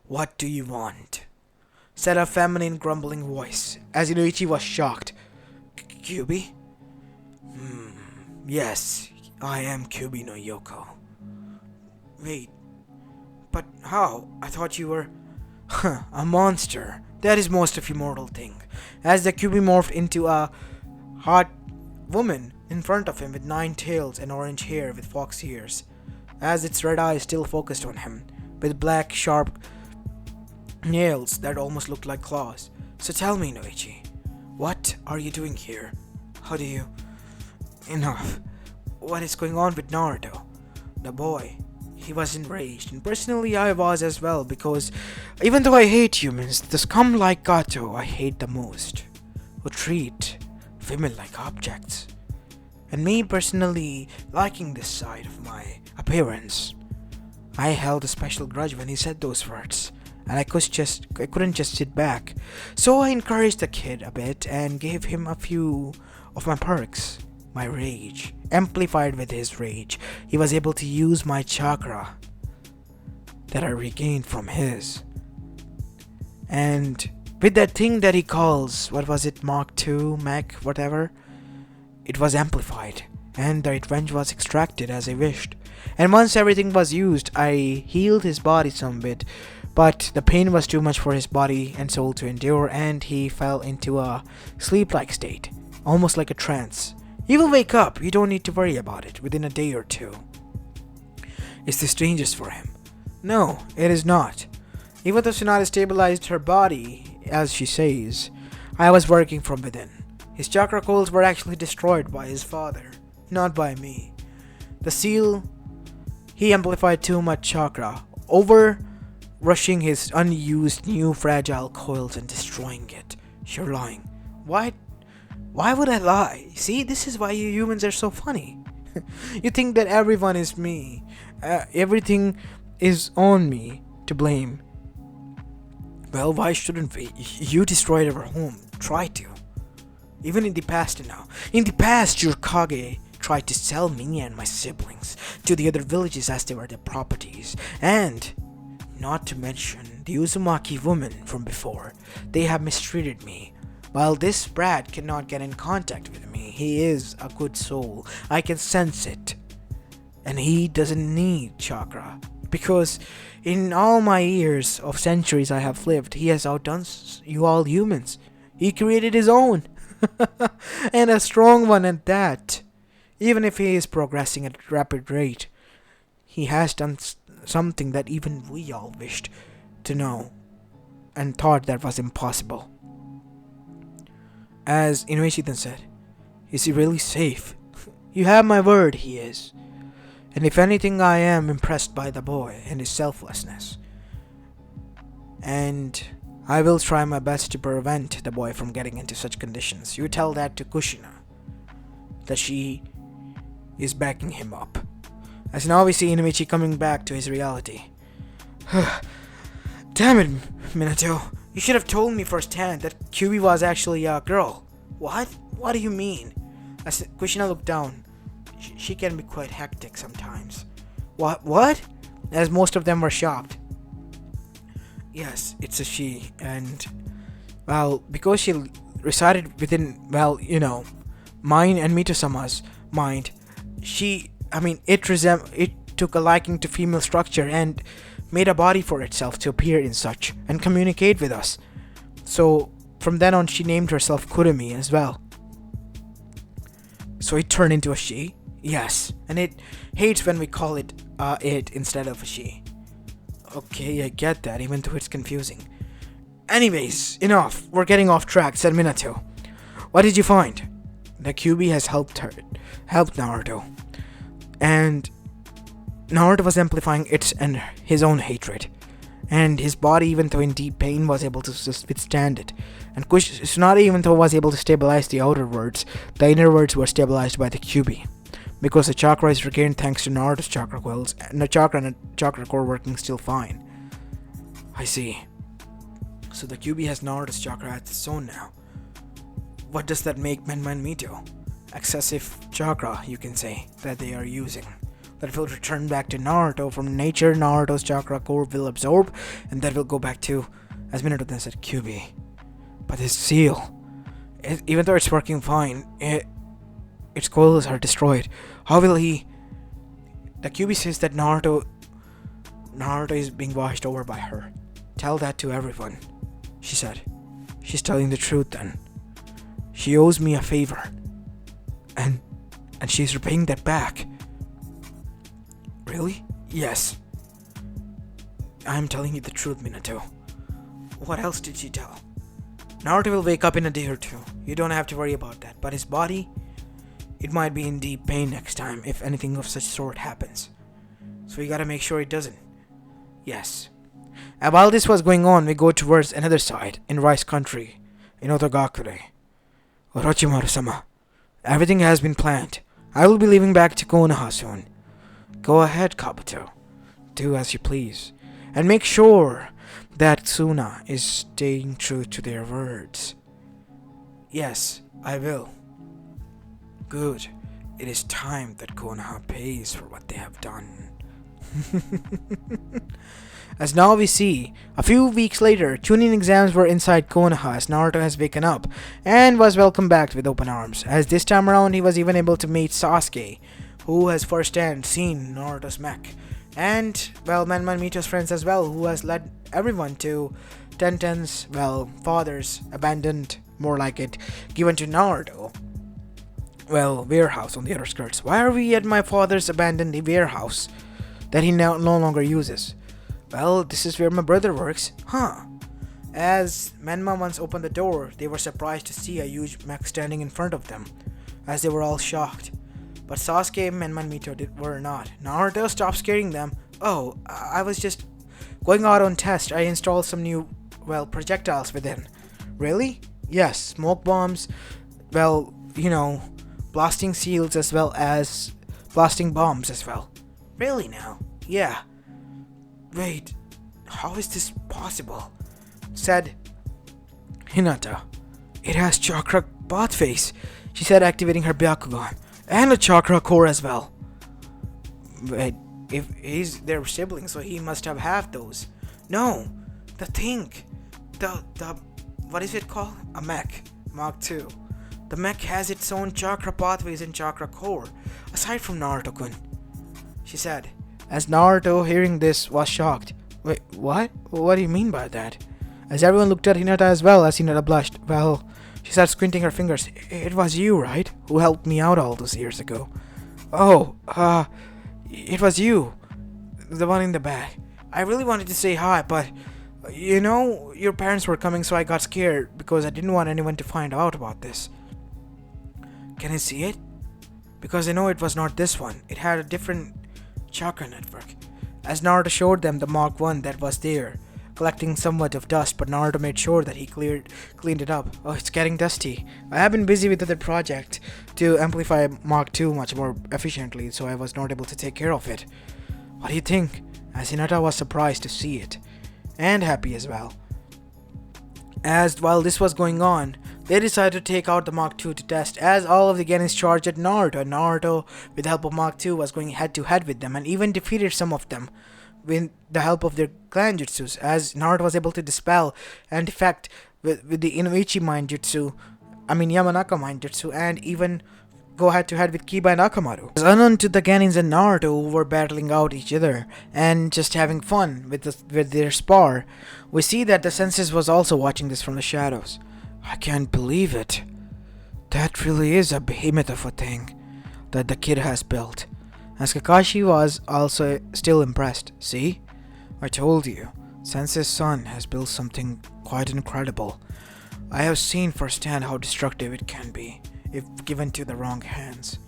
What do you want? Said a feminine grumbling voice, as Inoichi was shocked. QB? Yes, I am QB no Yoko. Wait, but how? I thought you were... a monster. That is most of immortal thing. As the QB morphed into a hot woman in front of him with 9 tails and orange hair with fox ears, as its red eyes still focused on him, with black sharp nails that almost looked like claws. So tell me, Noichi, what are you doing here? How do you... Enough. What is going on with Naruto? The boy. He was enraged, and personally I was as well, because even though I hate humans, the scum like Gato I hate the most, who treat women like objects. And me personally liking this side of my appearance, I held a special grudge when he said those words, and I couldn't just sit back. So I encouraged the kid a bit and gave him a few of my perks. My rage, amplified with his rage, he was able to use my chakra that I regained from his. And with that thing that he calls, what was it, Mark II, Mech, whatever, it was amplified, and the revenge was extracted as I wished. And once everything was used, I healed his body some bit, but the pain was too much for his body and soul to endure, and he fell into a sleep-like state, almost like a trance. He will wake up, you don't need to worry about it, within a day or two. Is this dangerous for him? No, it is not. Even though Tsunade stabilized her body, as she says, I was working from within. His chakra coils were actually destroyed by his father, not by me. The seal, he amplified too much chakra, over rushing his unused new fragile coils and destroying it. You're lying. Why would I lie? See, this is why you humans are so funny. You think that everyone is me. Everything is on me to blame. Well, why shouldn't we? You destroyed our home. Try to. Even in the past now. In the past, your Kage tried to sell me and my siblings to the other villages as they were their properties. And, not to mention, the Uzumaki woman from before. They have mistreated me. While this brat cannot get in contact with me, he is a good soul. I can sense it. And he doesn't need chakra. Because in all my years of centuries I have lived, he has outdone you all humans. He created his own. And a strong one at that. Even if he is progressing at a rapid rate, he has done something that even we all wished to know and thought that was impossible. As Inuichi then said, is he really safe? You have my word, he is. And if anything, I am impressed by the boy and his selflessness. And I will try my best to prevent the boy from getting into such conditions. You tell that to Kushina, that she is backing him up. As now we see Inuichi coming back to his reality. Damn it, Minato. You should have told me firsthand that Kyubi was actually a girl. What? What do you mean? As Kushina looked down, she can be quite hectic sometimes. What? As most of them were shocked. Yes, it's a she, and, well, because she resided within, mine and Mitosama's mind, it took a liking to female structure and made a body for itself to appear in such and communicate with us. So, from then on, she named herself Kurumi as well. So it turned into a she? Yes, and it hates when we call it it instead of a she. Okay, I get that, even though it's confusing. Anyways, enough. We're getting off track, said Minato. What did you find? The Kyubi has helped Naruto. And Naruto was amplifying its and his own hatred. And his body, even though in deep pain, was able to withstand it. And Tsunade, even though was able to stabilize the outer words, the inner words were stabilized by the Kyubi. Because the chakra is regained thanks to Naruto's chakra coils, and the chakra core working still fine. I see. So the Kyubi has Naruto's chakra at its own now. What does that make Menman Mito? Excessive chakra, you can say, that they are using. That will return back to Naruto from nature. Naruto's chakra core will absorb, and that will go back to, as Minato then said, Kyubi. But his seal, even though it's working fine, its coils are destroyed. How will he? The Kyubi says that Naruto is being washed over by her. Tell that to everyone, she said. She's telling the truth then. She owes me a favor. And she's repaying that back. Really? Yes. I'm telling you the truth, Minato. What else did she tell? Naruto will wake up in a day or two. You don't have to worry about that. But his body, it might be in deep pain next time if anything of such sort happens. So we gotta make sure it doesn't. Yes. And while this was going on, we go towards another side, in Rice Country, in Otogakure. Orochimaru-sama, everything has been planned. I will be leaving back to Konoha soon. Go ahead, Kabuto. Do as you please. And make sure that Tsuna is staying true to their words. Yes, I will. Good. It is time that Konoha pays for what they have done. As now we see, a few weeks later, Chunin exams were inside Konoha as Naruto has waken up and was welcomed back with open arms. As this time around he was even able to meet Sasuke, who has firsthand seen Naruto's mech. And, well, Menman Mito's friends as well, who has led everyone to Tenten's, father's abandoned, more like it, given to Naruto. Warehouse on the other skirts. Why are we at my father's abandoned warehouse that he no longer uses? Well, this is where my brother works. Huh. As Menma once opened the door, they were surprised to see a huge mech standing in front of them, as they were all shocked. But Sasuke and Menman Mito were not. Naruto, stop scaring them. Oh, I was just going out on test. I installed some new, projectiles within. Really? Yes, smoke bombs, blasting shields as well as blasting bombs as well. Really now? Yeah. Wait, how is this possible? said Hinata. It has chakra pathways, she said, activating her Byakugan. And a chakra core as well. Wait, if he's their sibling, so he must have those. No, the thing. The what is it called? A mech. Mark II. The mech has its own chakra pathways and chakra core, aside from Naruto-kun, she said. As Naruto, hearing this, was shocked. Wait, what? What do you mean by that? As everyone looked at Hinata as well, as Hinata blushed. Well, she started squinting her fingers. It was you, right? Who helped me out all those years ago? Oh, it was you. The one in the back. I really wanted to say hi, but your parents were coming, so I got scared because I didn't want anyone to find out about this. Can I see it? Because I know it was not this one. It had a different chakra network. As Naruto showed them the Mark 1 that was there, collecting somewhat of dust, but Naruto made sure that he cleaned it up. Oh, it's getting dusty. I have been busy with other project to amplify Mark 2 much more efficiently, so I was not able to take care of it. What do you think? As Hinata was surprised to see it, and happy as well. As while this was going on, they decided to take out the Mark 2 to test, as all of the Genins charged at Naruto, and Naruto, with the help of Mark 2, was going head to head with them, and even defeated some of them with the help of their clan jutsus, as Naruto was able to dispel and defect with the Inuichi mind jutsu, Yamanaka mind jutsu, and even go head to head with Kiba and Akamaru. As unknown to the Genins and Naruto, who were battling out each other and just having fun with their spar, we see that the Senses was also watching this from the shadows. I can't believe it. That really is a behemoth of a thing that the kid has built. As Kakashi was also still impressed. See? I told you, Sensei's son has built something quite incredible. I have seen firsthand how destructive it can be if given to the wrong hands.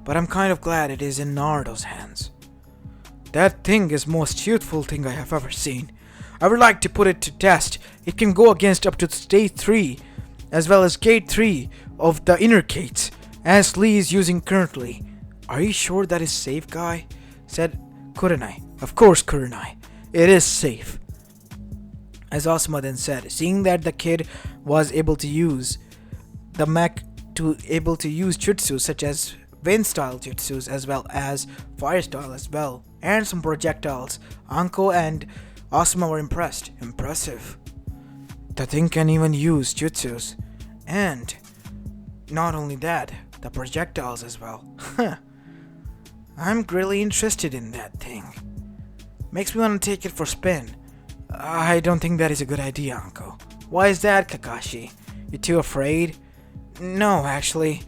But I'm kind of glad it is in Naruto's hands. That thing is the most youthful thing I have ever seen. I would like to put it to test. It can go against up to stage 3, as well as gate 3 of the inner gates, as Lee is using currently. Are you sure that is safe, guy? Said Kurenai. Of course, Kurenai. It is safe. As Asuma then said, seeing that the kid was able to use the mech to able to use jutsu such as wind style jutsus as well as fire style as well, and some projectiles, Anko and Asuma were impressed. Impressive. The thing can even use jutsus. And not only that, the projectiles as well. I'm really interested in that thing. Makes me want to take it for a spin. I don't think that is a good idea, Anko. Why is that, Kakashi? You too afraid? No, actually.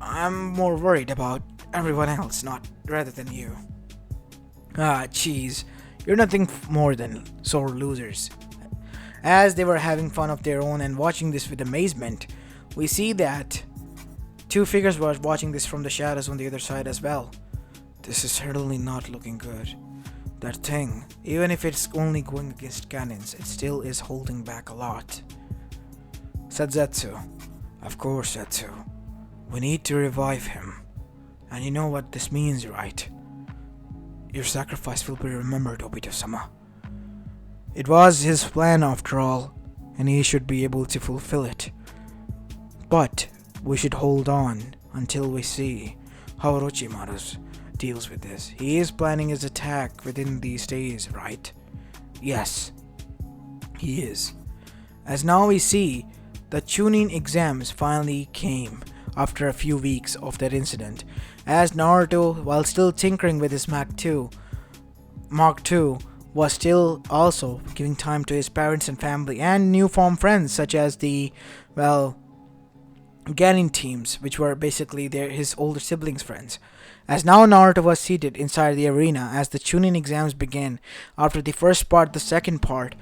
I'm more worried about everyone else, rather than you. Ah, jeez. You're nothing more than sore losers. As they were having fun of their own and watching this with amazement, we see that two figures were watching this from the shadows on the other side as well. This is certainly not looking good. That thing, even if it's only going against cannons, it still is holding back a lot. Said Zetsu. Of course, Zetsu. We need to revive him. And you know what this means, right? Your sacrifice will be remembered, Obito-sama. It was his plan after all, and he should be able to fulfill it. But we should hold on until we see how Orochimaru deals with this. He is planning his attack within these days, right? Yes, he is. As now we see, the tuning exams finally came after a few weeks of that incident, as Naruto, while still tinkering with his Mark II, was still also giving time to his parents and family and newfound friends such as the, Genin teams, which were basically his older siblings' friends. As now Naruto was seated inside the arena as the tuning exams began. After the first part, the second part,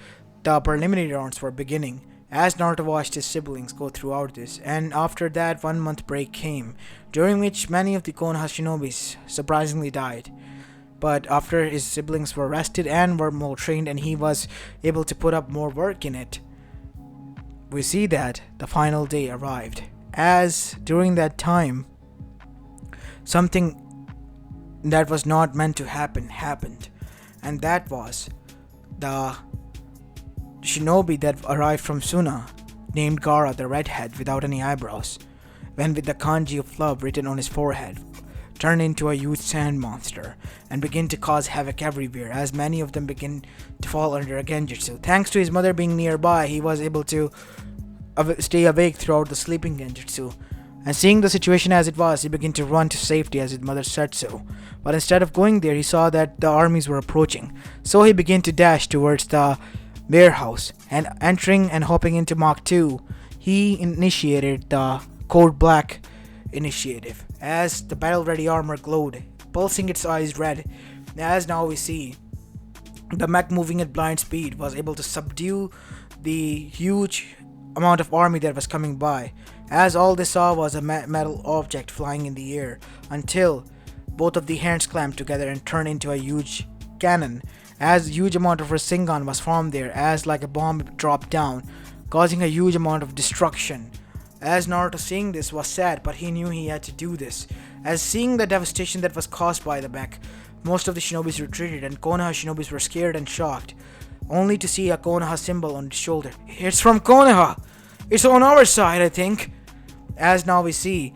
the preliminary rounds were beginning, as Naruto watched his siblings go throughout this, and after that 1 month break came, during which many of the Konoha shinobis surprisingly died. But after his siblings were rested and were more trained and he was able to put up more work in it, we see that the final day arrived, as during that time, something that was not meant to happen happened, and that was the shinobi that arrived from Suna, named Gara the Redhead without any eyebrows, when with the kanji of love written on his forehead, turned into a huge sand monster and began to cause havoc everywhere as many of them begin to fall under a genjutsu. Thanks to his mother being nearby, he was able to stay awake throughout the sleeping genjutsu. And seeing the situation as it was, he began to run to safety as his mother said so. But instead of going there, he saw that the armies were approaching. So he began to dash towards the warehouse, and entering and hopping into Mach 2, he initiated the Code Black initiative as the battle ready armor glowed, pulsing its eyes red. As now we see, the mech moving at blind speed was able to subdue the huge amount of army that was coming by, as all they saw was a metal object flying in the air until both of the hands clamped together and turned into a huge cannon, as a huge amount of Rasengan was formed there as like a bomb dropped down, causing a huge amount of destruction. As Naruto seeing this was sad, but he knew he had to do this, as seeing the devastation that was caused by the mech, most of the shinobis retreated and Konoha shinobis were scared and shocked, only to see a Konoha symbol on his shoulder. It's from Konoha! It's on our side, I think. As now we see,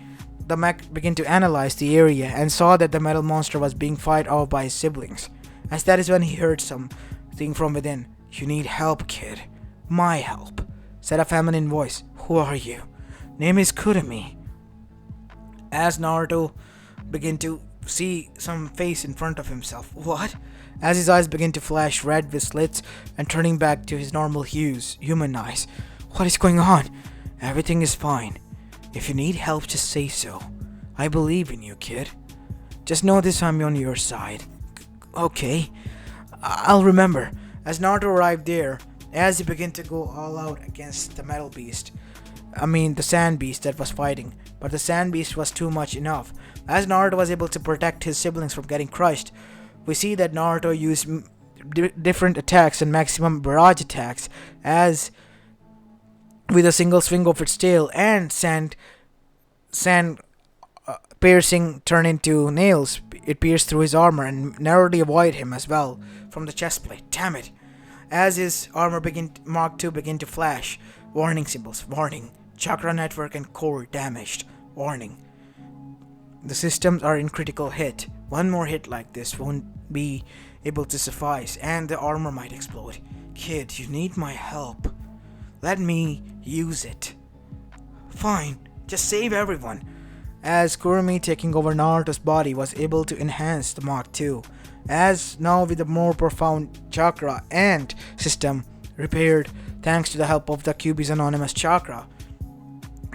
the mech began to analyze the area and saw that the metal monster was being fought off by his siblings. As that is when he heard something from within. You need help, kid. My help, said a feminine voice. Who are you? Name is Kurumi. As Naruto began to see some face in front of himself. What? As his eyes began to flash red with slits and turning back to his normal hues, human eyes. What is going on? Everything is fine. If you need help, just say so. I believe in you, kid. Just know this, I'm on your side. Okay, I'll remember. As Naruto arrived there, as he began to go all out against the metal beast, the sand beast that was fighting, but the sand beast was too much enough. As Naruto was able to protect his siblings from getting crushed, we see that Naruto used different attacks and maximum barrage attacks, as with a single swing of its tail and sand piercing turned into nails, it pierced through his armor and narrowly avoided him as well from the chest plate. Damn it! As his armor Mark II began to flash, warning symbols, warning, chakra network and core damaged, warning. The systems are in critical hit. One more hit like this won't be able to suffice and the armor might explode. Kid, you need my help. Let me use it. Fine, just save everyone. As Kurumi taking over Naruto's body was able to enhance the Mach 2, as now with a more profound chakra and system repaired thanks to the help of the Kyuubi's anonymous chakra.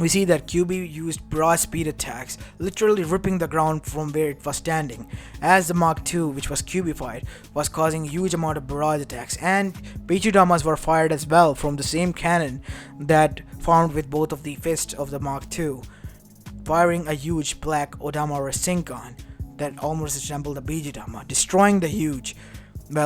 We see that Kyuubi used broad speed attacks, literally ripping the ground from where it was standing, as the Mach 2, which was Kyuubified, was causing a huge amount of barrage attacks, and Bichudamas were fired as well from the same cannon that formed with both of the fists of the Mach 2, firing a huge black Odama Rasengan that almost resembled a Bijudama, destroying the huge,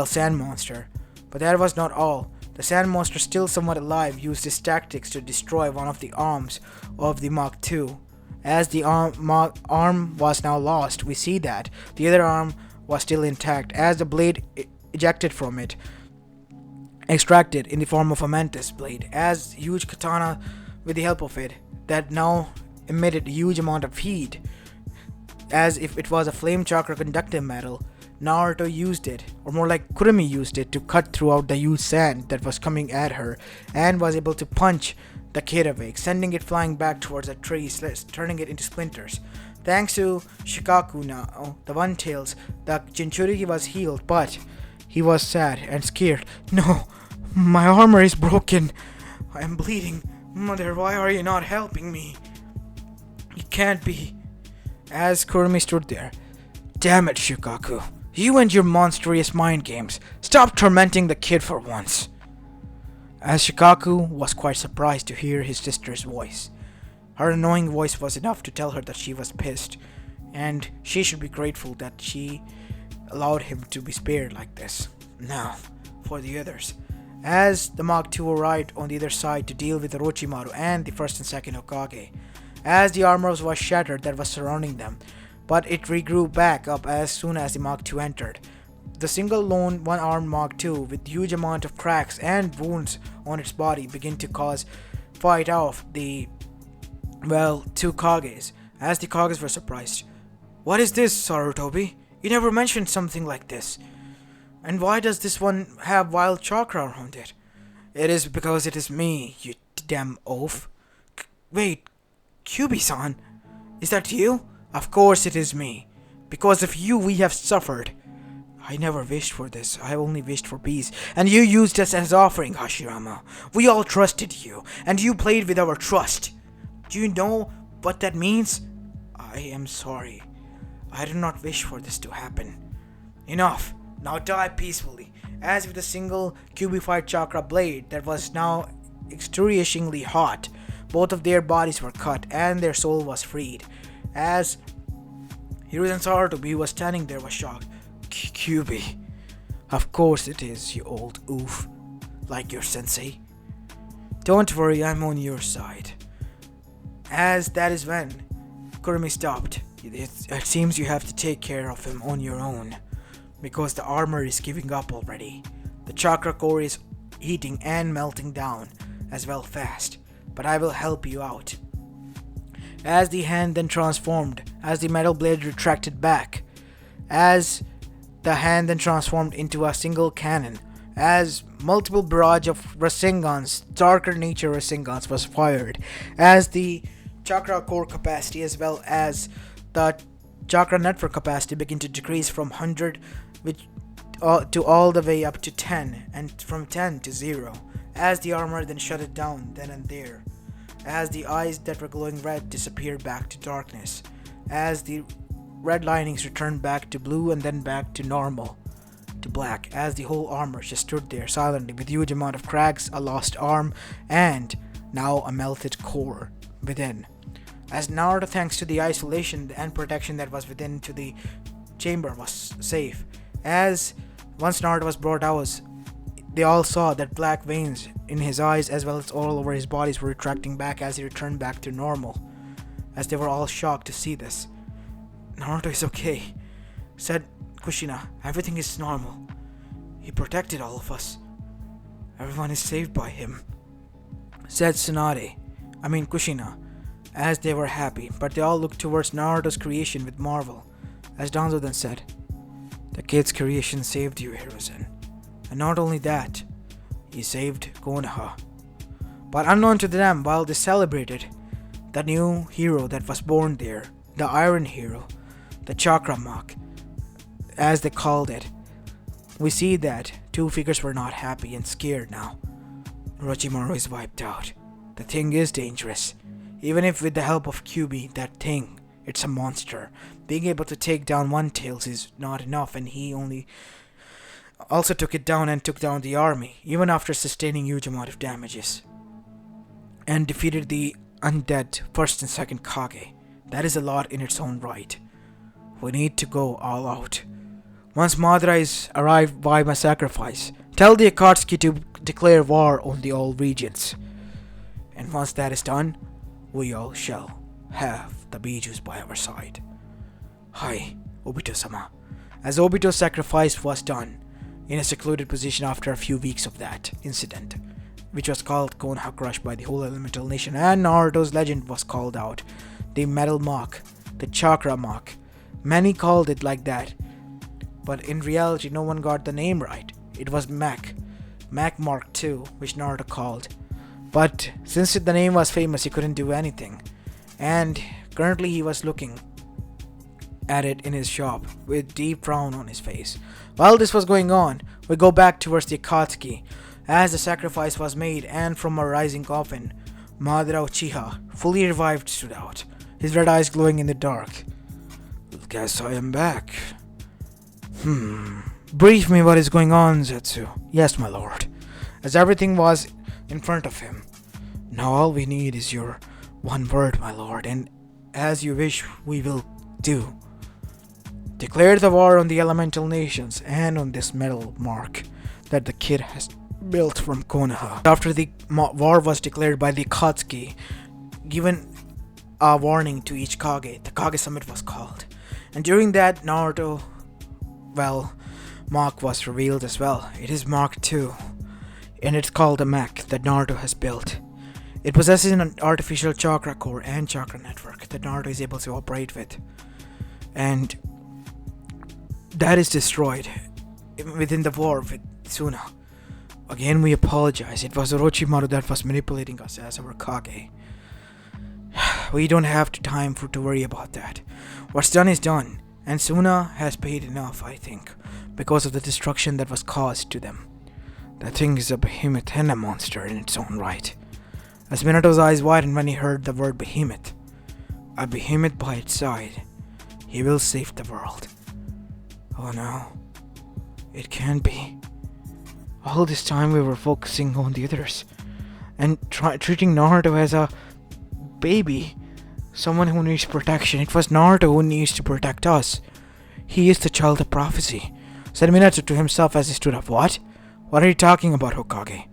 sand monster. But that was not all. The sand monster, still somewhat alive, used his tactics to destroy one of the arms of the Mach 2. As the arm was now lost, we see that the other arm was still intact, as the blade ejected from it, extracted in the form of a mantis blade, as huge katana with the help of it, that now emitted a huge amount of heat, as if it was a flame chakra conductive metal. Naruto used it, or more like Kurumi used it, to cut throughout the huge sand that was coming at her and was able to punch the kid awake, sending it flying back towards a tree, turning it into splinters. Thanks to Shikaku now, the One Tails, the Jinchuriki was healed, but he was sad and scared. No, my armor is broken. I am bleeding. Mother, why are you not helping me? It can't be. As Kurumi stood there. Damn it, Shikaku. You and your monstrous mind games. Stop tormenting the kid for once. As Shikaku was quite surprised to hear his sister's voice. Her annoying voice was enough to tell her that she was pissed, and she should be grateful that she allowed him to be spared like this. Now, for the others. As the Mach 2 arrived on the other side to deal with Orochimaru and the first and second Hokage, as the armor was shattered that was surrounding them, but it regrew back up as soon as the Mach 2 entered. the single lone one-armed Mark II with huge amount of cracks and wounds on its body begin to cause fight off the, well, two Kages, as the Kages were surprised. What is this, Sarutobi? You never mentioned something like this. And why does this one have wild chakra around it? It is because it is me, you damn oaf. Wait, Kyubi-san? Is that you? Of course it is me. Because of you we have suffered. I never wished for this, I only wished for peace. And you used us as offering, Hashirama. We all trusted you, and you played with our trust. Do you know what that means? I am sorry. I did not wish for this to happen. Enough. Now die peacefully. As with a single cubified chakra blade that was now excruciatingly hot, both of their bodies were cut and their soul was freed. As Hiruzen Sarutobi was standing there was shocked. Kyubi. Of course it is, you old oof. Like your sensei. Don't worry, I'm on your side. As that is when Kurumi stopped. It seems you have to take care of him on your own. Because the armor is giving up already. The chakra core is heating and melting down as well fast. But I will help you out. As the hand then transformed, as the metal blade retracted back, as the hand then transformed into a single cannon, as multiple barrage of Rasengans, darker nature Rasengans was fired, as the chakra core capacity as well as the chakra network capacity began to decrease from 100 to all the way up to 10, and from 10 to 0, as the armor then shut it down then and there, as the eyes that were glowing red disappeared back to darkness, as the red linings returned back to blue and then back to normal, to black, as the whole armor just stood there silently with huge amount of cracks, a lost arm, and now a melted core within. As Naruto, thanks to the isolation and protection that was within to the chamber, was safe. As once Naruto was brought out, they all saw that black veins in his eyes as well as all over his bodies were retracting back as he returned back to normal. As they were all shocked to see this. Naruto is okay, said Kushina. Everything is normal. He protected all of us. Everyone is saved by him, said Kushina, as they were happy, but they all looked towards Naruto's creation with marvel. As Danzo then said, the kid's creation saved you, Hiruzen. And not only that, he saved Konoha. But unknown to them, while they celebrated the new hero that was born there, the Iron Hero, the Chakra Mecha, as they called it, we see that two figures were not happy and scared now. Orochimaru is wiped out. The thing is dangerous. Even if with the help of Kyubi, that thing, it's a monster. Being able to take down one Tails is not enough, and he also took it down and took down the army, even after sustaining huge amount of damages. And defeated the undead first and second Kage. That is a lot in its own right. We need to go all out. Once Madara is arrived by my sacrifice, tell the Akatsuki to declare war on the all regions. And once that is done, we all shall have the Bijus by our side. Hi, Obito-sama. As Obito's sacrifice was done, in a secluded position after a few weeks of that incident, which was called Konoha Crush by the whole elemental nation, and Naruto's legend was called out. The Metal Mecha, the Chakra Mecha. Many called it like that, but in reality no one got the name right. It was Mech Mark II, which Naruto called. But since the name was famous, he couldn't do anything. And currently he was looking at it in his shop with deep frown on his face. While this was going on, we go back towards the Akatsuki. As the sacrifice was made and from a rising coffin, Madara Uchiha, fully revived, stood out, his red eyes glowing in the dark. Guess I am back. Brief me what is going on, Zetsu. Yes, my lord. As everything was in front of him. Now all we need is your one word, my lord, and as you wish we will do. Declare the war on the elemental nations and on this metal mark that the kid has built from Konoha. After the war was declared by the Akatsuki, given a warning to each Kage, the Kage Summit was called. And during that, Madara Mark was revealed as well. It is Mark II, and it's called the mech that Naruto has built. It possesses an artificial chakra core and chakra network that Naruto is able to operate with. And that is destroyed within the war with Suna. Again, we apologize. It was Orochimaru that was manipulating us as our Kage. We don't have time to worry about that. What's done is done, and Suna has paid enough, I think, because of the destruction that was caused to them. That thing is a behemoth and a monster in its own right. As Minato's eyes widened when he heard the word behemoth, a behemoth by its side, he will save the world. Oh no, it can't be. All this time we were focusing on the others and treating Naruto as a baby, someone who needs protection. It was Naruto who needs to protect us. He is the child of prophecy, said Minato to himself as he stood up. What? What are you talking about, Hokage?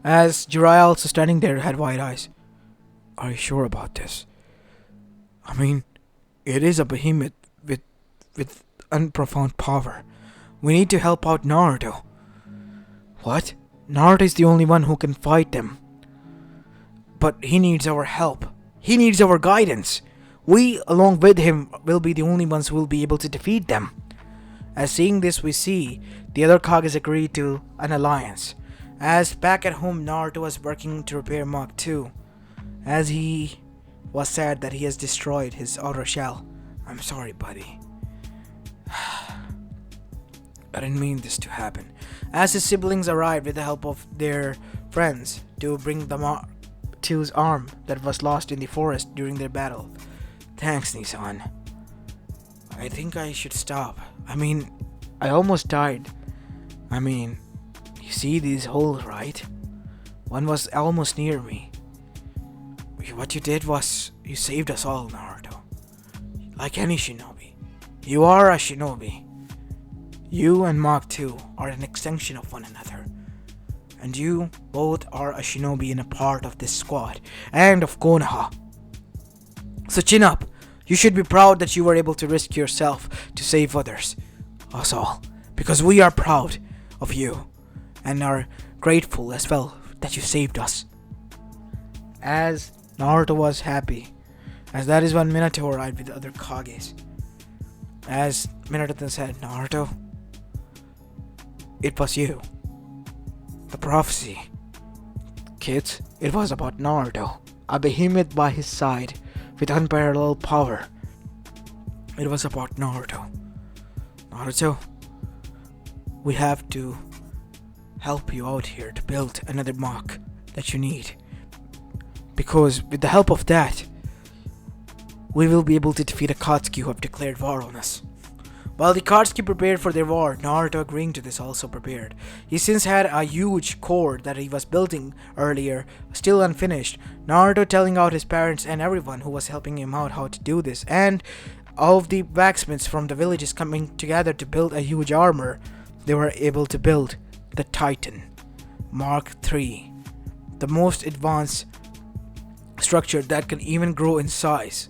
As Jiraiya, also standing there, had wide eyes. Are you sure about this? I mean, it is a behemoth with unprofound power. We need to help out Naruto. What? Naruto is the only one who can fight them. But he needs our help. He needs our guidance. We, along with him, will be the only ones who will be able to defeat them. As seeing this, we see the other Kages agree to an alliance. As back at home, Naruto was working to repair Mark II, as he was sad that he has destroyed his outer shell. I'm sorry, buddy. I didn't mean this to happen. As his siblings arrived with the help of their friends to bring the Mark II's arm that was lost in the forest during their battle. Thanks, Nissan. I think I should stop. I mean, I almost died. I mean, you see these holes, right? One was almost near me. What you did was, you saved us all, Naruto. Like any shinobi. You are a shinobi. You and Mark II are an extension of one another. And you both are a shinobi and a part of this squad, and of Konoha. So chin up. You should be proud that you were able to risk yourself to save others. Us all. Because we are proud of you, and are grateful as well that you saved us. As Naruto was happy, as that is when Minato arrived with the other Kages. As Minato then said, Naruto, it was you. The prophecy. Kids, it was about Naruto, a behemoth by his side with unparalleled power. It was about Naruto. Naruto, we have to help you out here to build another mark that you need. Because with the help of that, we will be able to defeat Akatsuki who have declared war on us. While the Akatsuki prepared for their war, Naruto, agreeing to this, also prepared. He since had a huge core that he was building earlier, still unfinished. Naruto telling out his parents and everyone who was helping him out how to do this, and all of the blacksmiths from the villages coming together to build a huge armor, they were able to build the Titan Mark III, the most advanced structure that can even grow in size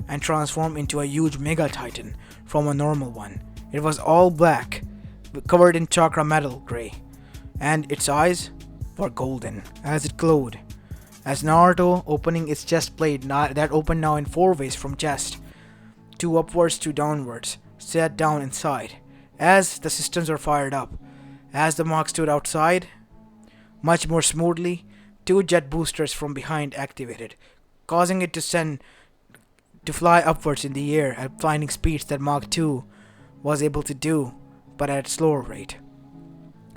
and transform into a huge Mega Titan from a normal one. It was all black, covered in chakra metal gray, and its eyes were golden as it glowed. As Naruto, opening its chest plate that opened now in 4 ways from chest, 2 upwards, 2 downwards, sat down inside. As the systems were fired up, as the mark stood outside, much more smoothly, 2 jet boosters from behind activated, causing it to fly upwards in the air at blinding speeds that Mark II was able to do, but at a slower rate.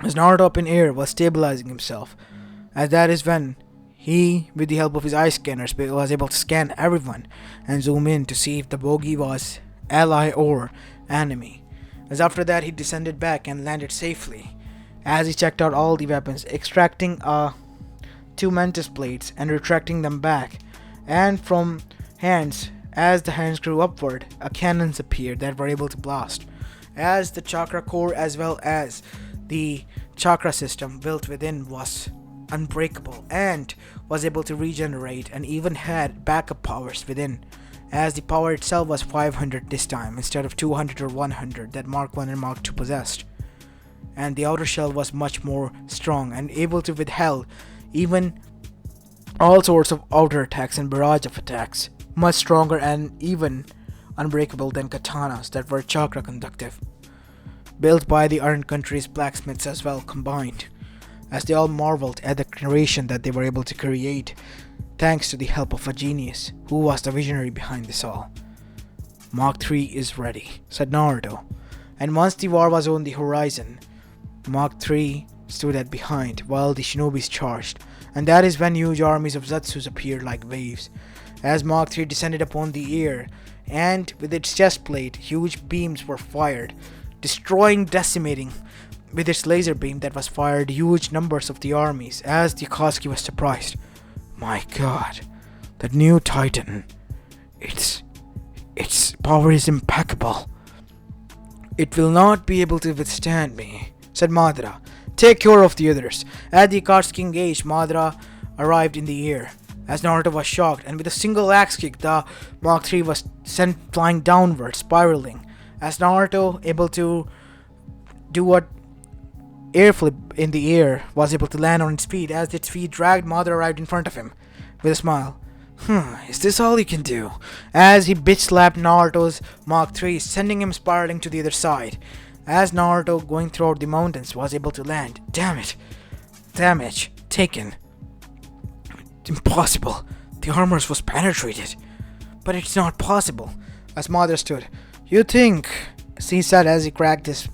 As Naruto up in air was stabilizing himself, as that is when he, with the help of his eye scanners, was able to scan everyone and zoom in to see if the bogey was ally or enemy. As after that he descended back and landed safely, as he checked out all the weapons, extracting 2 mantis plates and retracting them back, and from hands, as the hands grew upward, cannons appeared that were able to blast. As the chakra core as well as the chakra system built within was unbreakable and was able to regenerate and even had backup powers within. as the power itself was 500 this time instead of 200 or 100 that Mark 1 and Mark 2 possessed. And the outer shell was much more strong and able to withhold even all sorts of outer attacks and barrage of attacks, much stronger and even unbreakable than katanas that were chakra conductive, built by the Iron Country's blacksmiths as well combined, as they all marveled at the creation that they were able to create thanks to the help of a genius who was the visionary behind this all. Mark 3 is ready, said Naruto, and once the war was on the horizon, Mark 3 stood at behind while the shinobis charged, and that is when huge armies of Zetsus appeared like waves, as Mark 3 descended upon the air, and with its chest plate, huge beams were fired, destroying, decimating, with its laser beam that was fired huge numbers of the armies, as the Akatsuki was surprised. My god, that new Titan, its power is impeccable. It will not be able to withstand me, said Madara. Take care of the others. As the Akatsuki engaged, Madara arrived in the air, as Naruto was shocked, and with a single axe kick, the Mark 3 was sent flying downward, spiraling, as Naruto, able to do what air flip in the air, was able to land on its feet. As its feet dragged, Madara arrived in front of him with a smile. Is this all you can do? As he bitch slapped Naruto's Mark 3, sending him spiraling to the other side. As Naruto, going throughout the mountains, was able to land. Damn it. Damage taken. Impossible. The armor was penetrated. But it's not possible. As Madara stood. You think, he said as he cracked his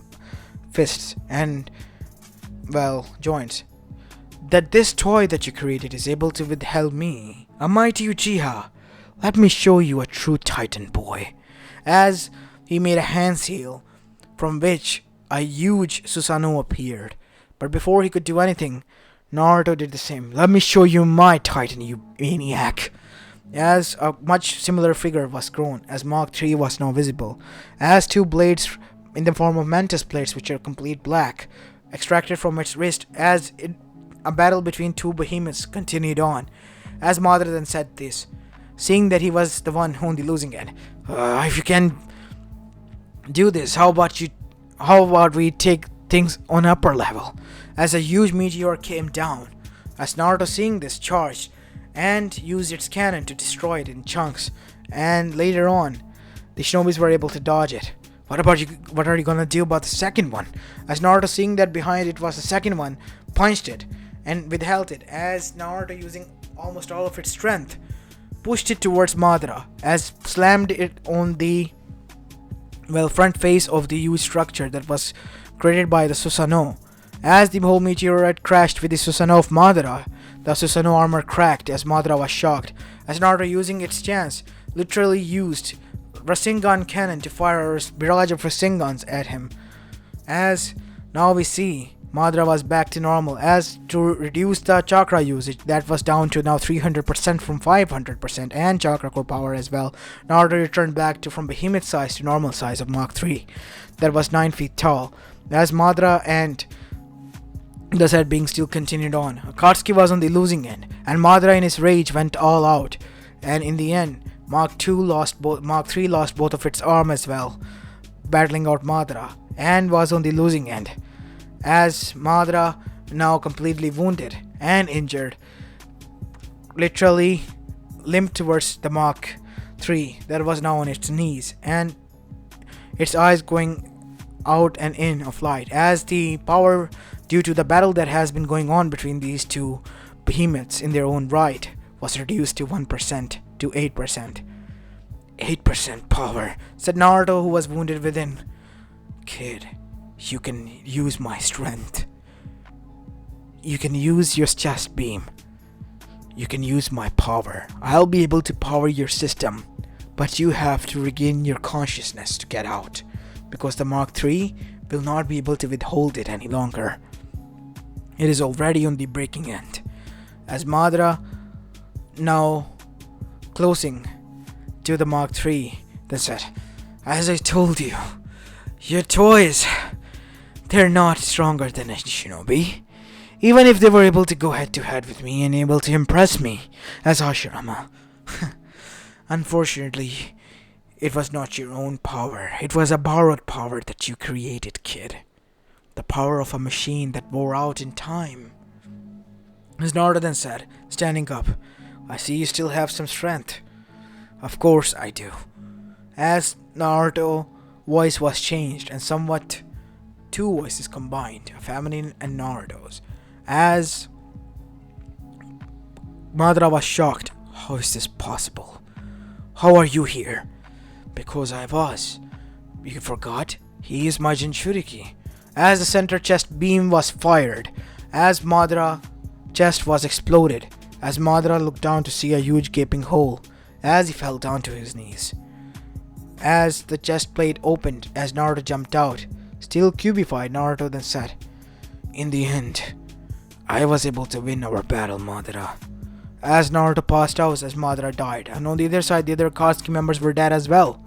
fists and, joints, that this toy that you created is able to withhold me, a mighty Uchiha. Let me show you a true Titan, boy. As he made a hand seal, from which a huge Susanoo appeared. But before he could do anything, Naruto did the same. Let me show you my Titan, you maniac. As a much similar figure was grown, as Mark 3 was now visible, as two blades in the form of mantis plates, which are complete black, extracted from its wrist, as a battle between two behemoths continued on. As Madara then said this, seeing that he was the one on the losing end. If you can do this, how about we take things on upper level? As a huge meteor came down, as Naruto, seeing this, charged and used its cannon to destroy it in chunks, and later on the shinobis were able to dodge it. What are you gonna do about the second one? As Naruto, seeing that behind it was the second one, punched it and withheld it, as Naruto, using almost all of its strength, pushed it towards Madara, as slammed it on the front face of the huge structure that was created by the Susanoo. As the whole meteorite crashed with the Susanoo of Madara, the Susanoo armor cracked as Madara was shocked, as Naruto, using its chance, literally used Rasengan cannon to fire a barrage of Rasengans at him. As now we see Madara was back to normal, as to reduce the chakra usage that was down to now 300% from 500%, and chakra core power as well. Naruto returned back to from behemoth size to normal size of Mark 3 that was 9 feet tall, as Madara and the said being still continued on. Akatsuki was on the losing end, and Madara in his rage went all out, and in the end Mark 3 lost both of its arm as well, battling out Madara, and was on the losing end, as Madara, now completely wounded and injured, literally limped towards the Mark 3 that was now on its knees, and its eyes going out and in of light, as the power, due to the battle that has been going on between these two behemoths in their own right, was reduced to 1% to 8%. 8% power, said Naruto, who was wounded within. Kid, you can use my strength. You can use your chest beam. You can use my power. I'll be able to power your system, but you have to regain your consciousness to get out, because the Mark 3 will not be able to withhold it any longer. It is already on the breaking end. As Madara, now closing to the Mark 3, then said, as I told you, your toys, they're not stronger than a shinobi. Even if they were able to go head to head with me and able to impress me as Hashirama. Unfortunately, it was not your own power. It was a borrowed power that you created, kid. The power of a machine that wore out in time. As Naruto then said, standing up, I see you still have some strength. Of course I do. As Naruto's voice was changed and somewhat two voices combined, a feminine and Naruto's. As Madara was shocked. How is this possible? How are you here? Because I was. You forgot? He is my Jinchuriki. As the center chest beam was fired, as Madara chest was exploded, as Madara looked down to see a huge gaping hole, as he fell down to his knees. As the chest plate opened, as Naruto jumped out, still cubified, Naruto then said, in the end, I was able to win our battle, Madara. As Naruto passed out as Madara died, and on the other side the other Akatsuki members were dead as well.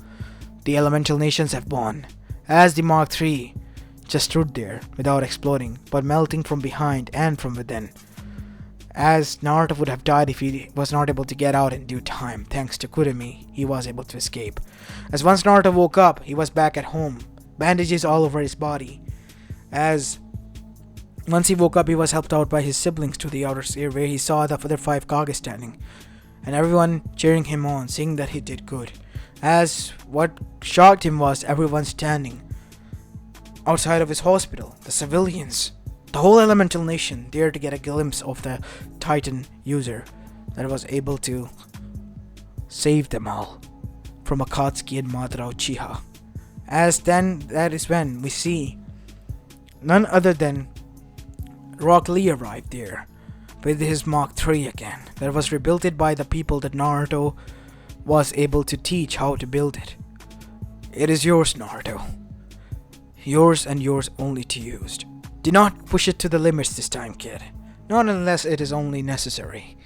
The elemental nations have won, as the Mark III just stood there without exploding, but melting from behind and from within. As Naruto would have died if he was not able to get out in due time, thanks to Kurumi, he was able to escape. As once Naruto woke up, he was back at home, bandages all over his body. As once he woke up, he was helped out by his siblings to the outer sphere where he saw the other 5 Kage standing, and everyone cheering him on, saying that he did good. As what shocked him was everyone standing outside of his hospital, the civilians, the whole elemental nation there to get a glimpse of the Titan user that was able to save them all from Akatsuki and Madara Uchiha. As then that is when we see none other than Rock Lee arrived there with his Mark III again that was rebuilt by the people that Naruto was able to teach how to build it. It is yours, Naruto. Yours and yours only to use. Do not push it to the limits this time, kid. Not unless it is only necessary.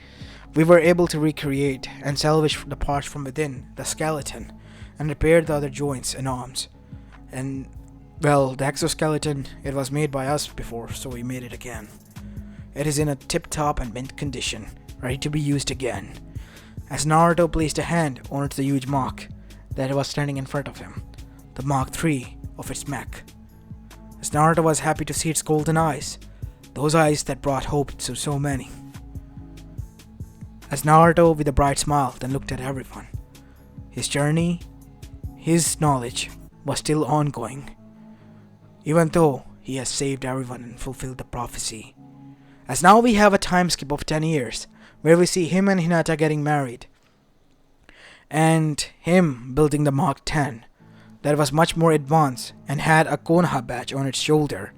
We were able to recreate and salvage the parts from within the skeleton and repair the other joints and arms. And well, the exoskeleton, it was made by us before, so we made it again. It is in a tip-top and mint condition, ready to be used again. As Naruto placed a hand on the huge mark that was standing in front of him, the Mark III of its mech. As Naruto was happy to see its golden eyes, those eyes that brought hope to so many. As Naruto, with a bright smile, then looked at everyone. His journey, his knowledge, was still ongoing, even though he has saved everyone and fulfilled the prophecy. As now we have a time skip of 10 years, where we see him and Hinata getting married, and him building the Mark X, that was much more advanced and had a Konoha badge on its shoulder,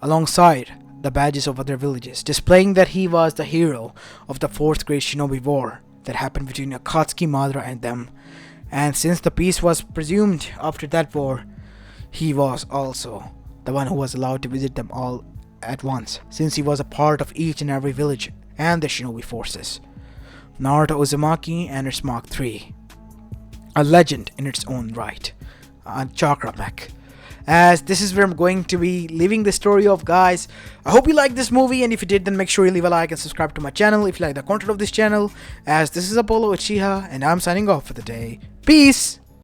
alongside the badges of other villages, displaying that he was the hero of the 4th Great Shinobi War that happened between Akatsuki, Madara and them. And since the peace was presumed after that war, he was also the one who was allowed to visit them all at once, since he was a part of each and every village and the shinobi forces. Naruto Uzumaki and its Mark III, a legend in its own right, Chakra Mecha. As this is where I'm going to be leaving the story of, guys. I hope you liked this movie, and if you did, then make sure you leave a like and subscribe to my channel if you like the content of this channel. As this is Apollo Uchiha, and I'm signing off for the day. Peace!